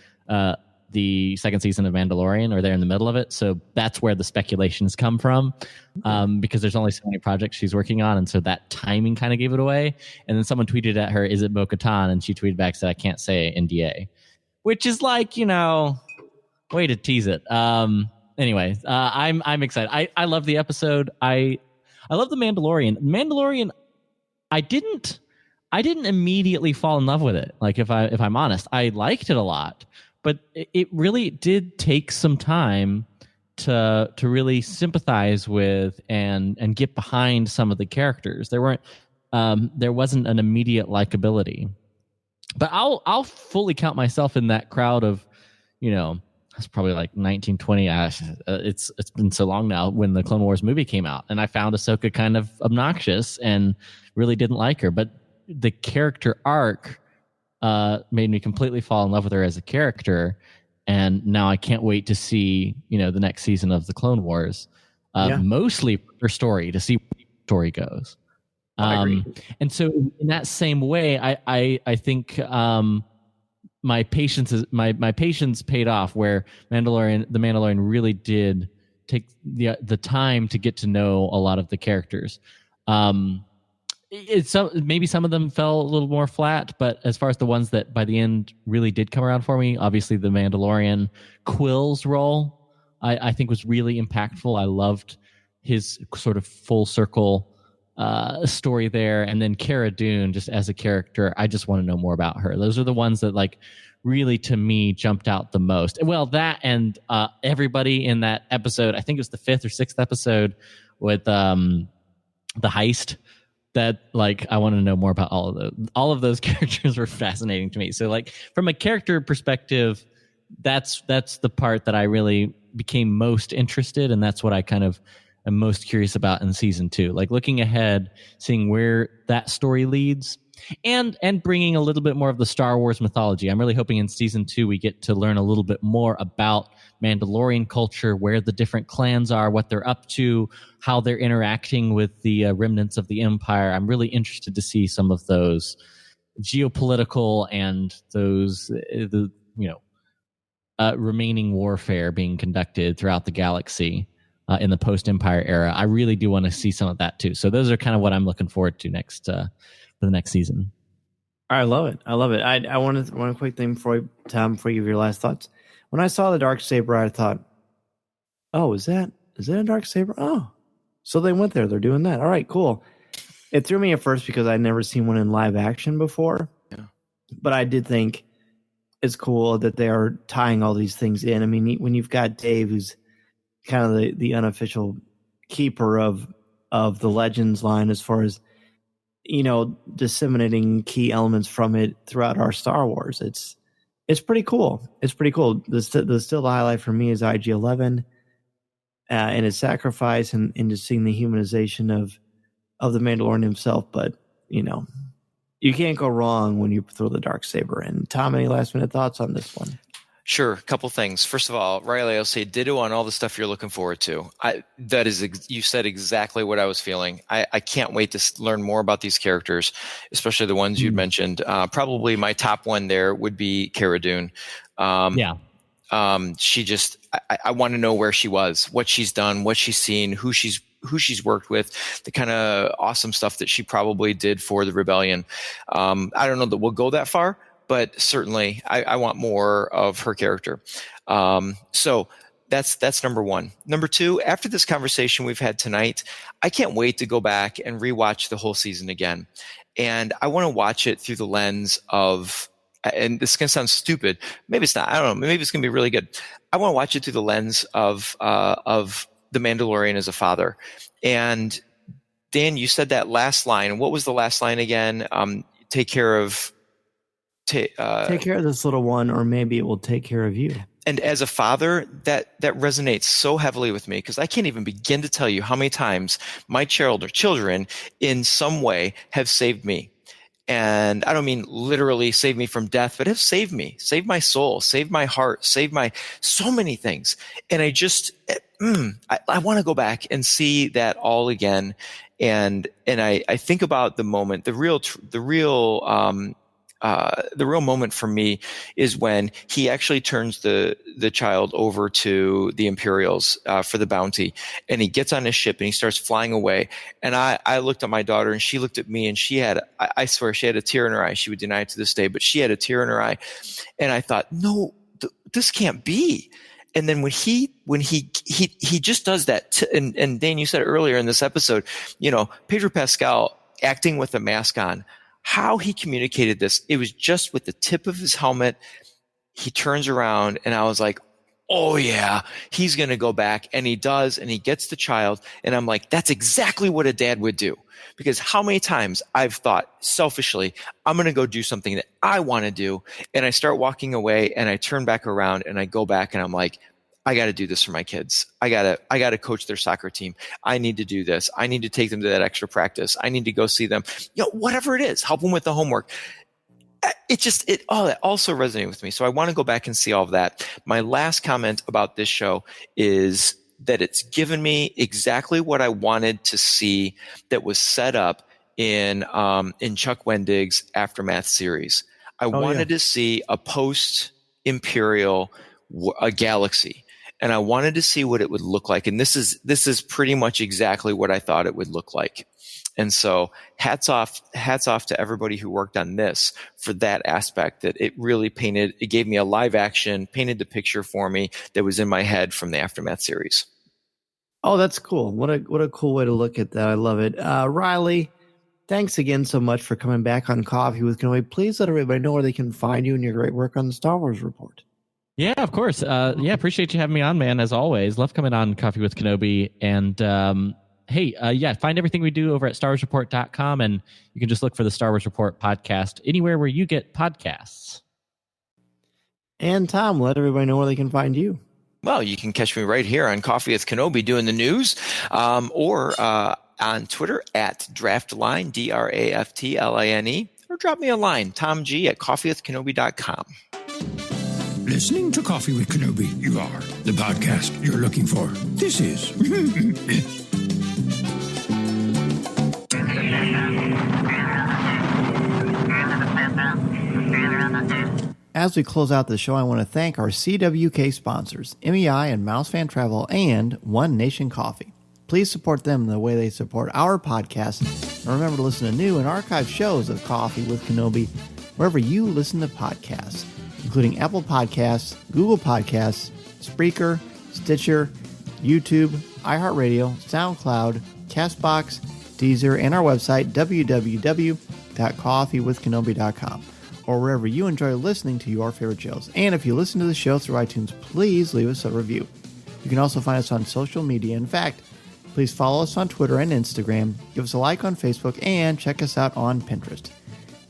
the second season of Mandalorian, or they're in the middle of it. So that's where the speculations come from, because there's only so many projects she's working on. And so that timing kind of gave it away. And then someone tweeted at her, is it Bo-Katan? And she tweeted back, said, I can't say NDA, which is like, way to tease it. Anyway, I'm excited. I love the episode. I love the Mandalorian. Mandalorian, I didn't immediately fall in love with it. Like, if I'm honest, I liked it a lot, but it really did take some time to really sympathize with and get behind some of the characters. There wasn't an immediate likability, but I'll fully count myself in that crowd of, it's probably like 1920. It's been so long now, when the Clone Wars movie came out, and I found Ahsoka kind of obnoxious and really didn't like her. But the character arc made me completely fall in love with her as a character, and now I can't wait to see the next season of the Clone Wars. Mostly her story, to see where the story goes. I agree. And so in that same way, I think my patience paid off, where the Mandalorian really did take the time to get to know a lot of the characters. Maybe some of them fell a little more flat, but as far as the ones that by the end really did come around for me, obviously the Mandalorian, Quill's role, I think was really impactful. I loved his sort of full circle story there. And then Cara Dune, just as a character, I just want to know more about her. Those are the ones that really to me jumped out the most. Well, that and everybody in that episode, I think it was the 5th or 6th episode with the heist, that I want to know more about all of those. All of those characters were fascinating to me. So from a character perspective, that's the part that I really became most interested, and that's what I kind of am most curious about in season 2. Looking ahead, seeing where that story leads, and bringing a little bit more of the Star Wars mythology. I'm really hoping in season 2 we get to learn a little bit more about Mandalorian culture, where the different clans are, what they're up to, how they're interacting with the remnants of the Empire. I'm really interested to see some of those geopolitical and those remaining warfare being conducted throughout the galaxy in the post-Empire era. I really do want to see some of that too. So those are kind of what I'm looking forward to next for the next season. I love it. I wanted one quick thing before you give your last thoughts. When I saw the Darksaber, I thought, oh, is that a Darksaber? Oh, so they went there. They're doing that. All right, cool. It threw me at first because I'd never seen one in live action before. Yeah. But I did think it's cool that they are tying all these things in. I mean, when you've got Dave, who's kind of the unofficial keeper of the Legends line, as far as disseminating key elements from it throughout our Star Wars, it's pretty cool. It's pretty cool. Still the highlight for me is IG-11 and his sacrifice, and just seeing the humanization of the Mandalorian himself. But you can't go wrong when you throw the Darksaber in. Tom, any last minute thoughts on this one? Sure. A couple things. First of all, Riley, I'll say ditto on all the stuff you're looking forward to. You said exactly what I was feeling. I can't wait to learn more about these characters, especially the ones you'd mentioned. Probably my top one there would be Cara Dune. She just, I want to know where she was, what she's done, what she's seen, who she's worked with, the kind of awesome stuff that she probably did for the rebellion. I don't know that we'll go that far, but certainly I want more of her character. So that's number one. Number two, after this conversation we've had tonight, I can't wait to go back and rewatch the whole season again. And I want to watch it through the lens of and this is going to sound stupid. Maybe it's not. I don't know. Maybe it's going to be really good. I want to watch it through the lens of The Mandalorian as a father. And Dan, you said that last line. What was the last line again? Take care of this little one, or maybe it will take care of you. And as a father, that resonates so heavily with me, because I can't even begin to tell you how many times my children in some way have saved me. And I don't mean literally save me from death, but have saved me, saved my soul, saved my heart, saved so many things. And I just, I want to go back and see that all again. And I think about the moment, the real moment for me is when he actually turns the child over to the Imperials for the bounty, and he gets on his ship and he starts flying away. And I looked at my daughter, and she looked at me, and I swear she had a tear in her eye. She would deny it to this day, but she had a tear in her eye. And I thought, no, this can't be. And then when he just does that, and Dan, you said earlier in this episode, Pedro Pascal acting with a mask on, how he communicated this, it was just with the tip of his helmet. He turns around, and I was like, oh yeah, he's going to go back. And he does, and he gets the child. And I'm like, that's exactly what a dad would do. Because how many times I've thought selfishly, I'm going to go do something that I want to do. And I start walking away, and I turn back around, and I go back, and I'm like, I got to do this for my kids. I got to coach their soccer team. I need to do this. I need to take them to that extra practice. I need to go see them, whatever it is, help them with the homework. That also resonated with me. So I want to go back and see all of that. My last comment about this show is that it's given me exactly what I wanted to see that was set up in Chuck Wendig's Aftermath series. I wanted to see a post-Imperial a galaxy. And I wanted to see what it would look like. And this is pretty much exactly what I thought it would look like. And so hats off to everybody who worked on this for that aspect, that it really it gave me a live action, painted the picture for me that was in my head from the Aftermath series. Oh, that's cool. What a cool way to look at that. I love it. Riley, thanks again so much for coming back on Coffee with Kenobi. Please let everybody know where they can find you and your great work on the Star Wars Report. Yeah, of course. Appreciate you having me on, man, as always. Love coming on Coffee with Kenobi. And find everything we do over at StarWarsReport.com, and you can just look for the Star Wars Report podcast anywhere where you get podcasts. And Tom, let everybody know where they can find you. Well, you can catch me right here on Coffee with Kenobi doing the news, or on Twitter at Draftline, DRAFTLINE, or drop me a line, Tom G at coffeewithkenobi.com. Listening to Coffee with Kenobi, you are the podcast you're looking for. This is. As we close out the show, I want to thank our CWK sponsors, MEI and Mousefan Travel, and One Nation Coffee. Please support them the way they support our podcast. And remember to listen to new and archived shows of Coffee with Kenobi wherever you listen to podcasts, including Apple Podcasts, Google Podcasts, Spreaker, Stitcher, YouTube, iHeartRadio, SoundCloud, CastBox, Deezer, and our website, www.coffeewithkenobi.com, or wherever you enjoy listening to your favorite shows. And if you listen to the show through iTunes, please leave us a review. You can also find us on social media. In fact, please follow us on Twitter and Instagram, give us a like on Facebook, and check us out on Pinterest.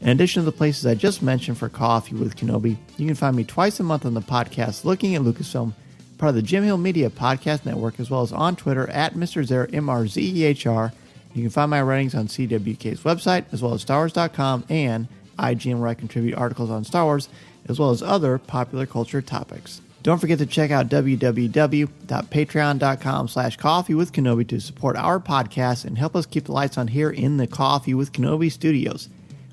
In addition to the places I just mentioned for Coffee with Kenobi, you can find me twice a month on the podcast Looking at Lucasfilm, part of the Jim Hill Media Podcast Network, as well as on Twitter at Mr. Zer, MRZEHR. You can find my writings on CWK's website, as well as StarWars.com and IGN, where I contribute articles on Star Wars, as well as other popular culture topics. Don't forget to check out www.patreon.com/coffeewithkenobi to support our podcast and help us keep the lights on here in the Coffee with Kenobi studios.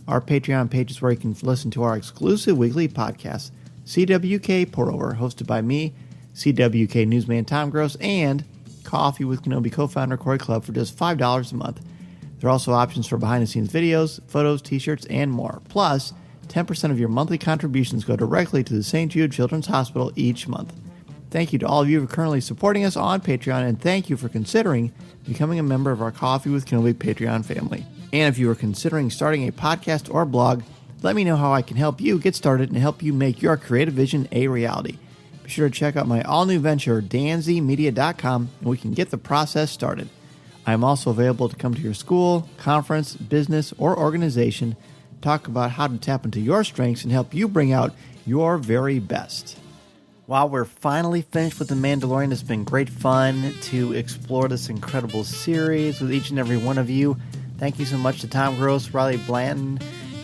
Our Patreon page is where you can listen to our exclusive weekly podcast, CWK Pour-Over, hosted by me, CWK newsman Tom Gross, and Coffee with Kenobi co-founder Corey Clubb for just $5 a month. There are also options for behind-the-scenes videos, photos, t-shirts, and more. Plus, 10% of your monthly contributions go directly to the St. Jude Children's Hospital each month. Thank you to all of you who are currently supporting us on Patreon, and thank you for considering becoming a member of our Coffee with Kenobi Patreon family. And if you are considering starting a podcast or blog, Let me know how I can help you get started and help you make your creative vision a reality. Be sure to check out my all-new venture, danzmedia.com, and we can get the process started. I am also available to come to your school, conference, business, or organization, talk about how to tap into your strengths and help you bring out your very best. While we're finally finished with The Mandalorian, it's been great fun to explore this incredible series with each and every one of you. Thank you so much to Tom Gross, Riley Blanton,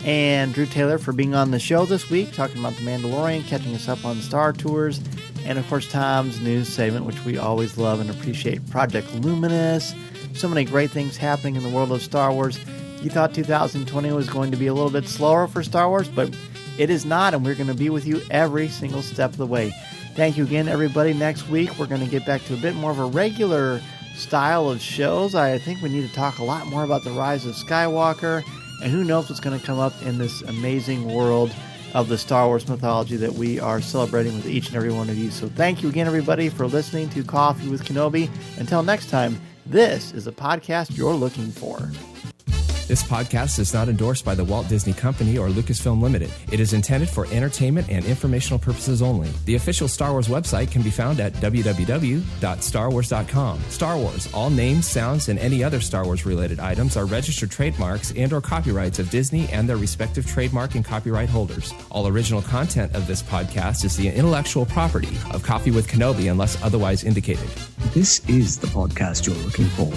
and Drew Taylor for being on the show this week, talking about The Mandalorian, catching us up on Star Tours, and of course Tom's news segment, which we always love and appreciate, Project Luminous. So many great things happening in the world of Star Wars. You thought 2020 was going to be a little bit slower for Star Wars, but it is not, and we're going to be with you every single step of the way. Thank you again, everybody. Next week, we're going to get back to a bit more of a regular style of shows. I think we need to talk a lot more about the Rise of Skywalker, and who knows what's going to come up in this amazing world of the Star Wars mythology that we are celebrating with each and every one of you. So thank you again, everybody, for listening to Coffee with Kenobi. Until next time, this is a podcast you're looking for. This podcast is not endorsed by the Walt Disney Company or Lucasfilm Limited. It is intended for entertainment and informational purposes only. The official Star Wars website can be found at www.starwars.com. Star Wars, all names, sounds, and any other Star Wars-related items are registered trademarks and/or copyrights of Disney and their respective trademark and copyright holders. All original content of this podcast is the intellectual property of Coffee with Kenobi unless otherwise indicated. This is the podcast you're looking for.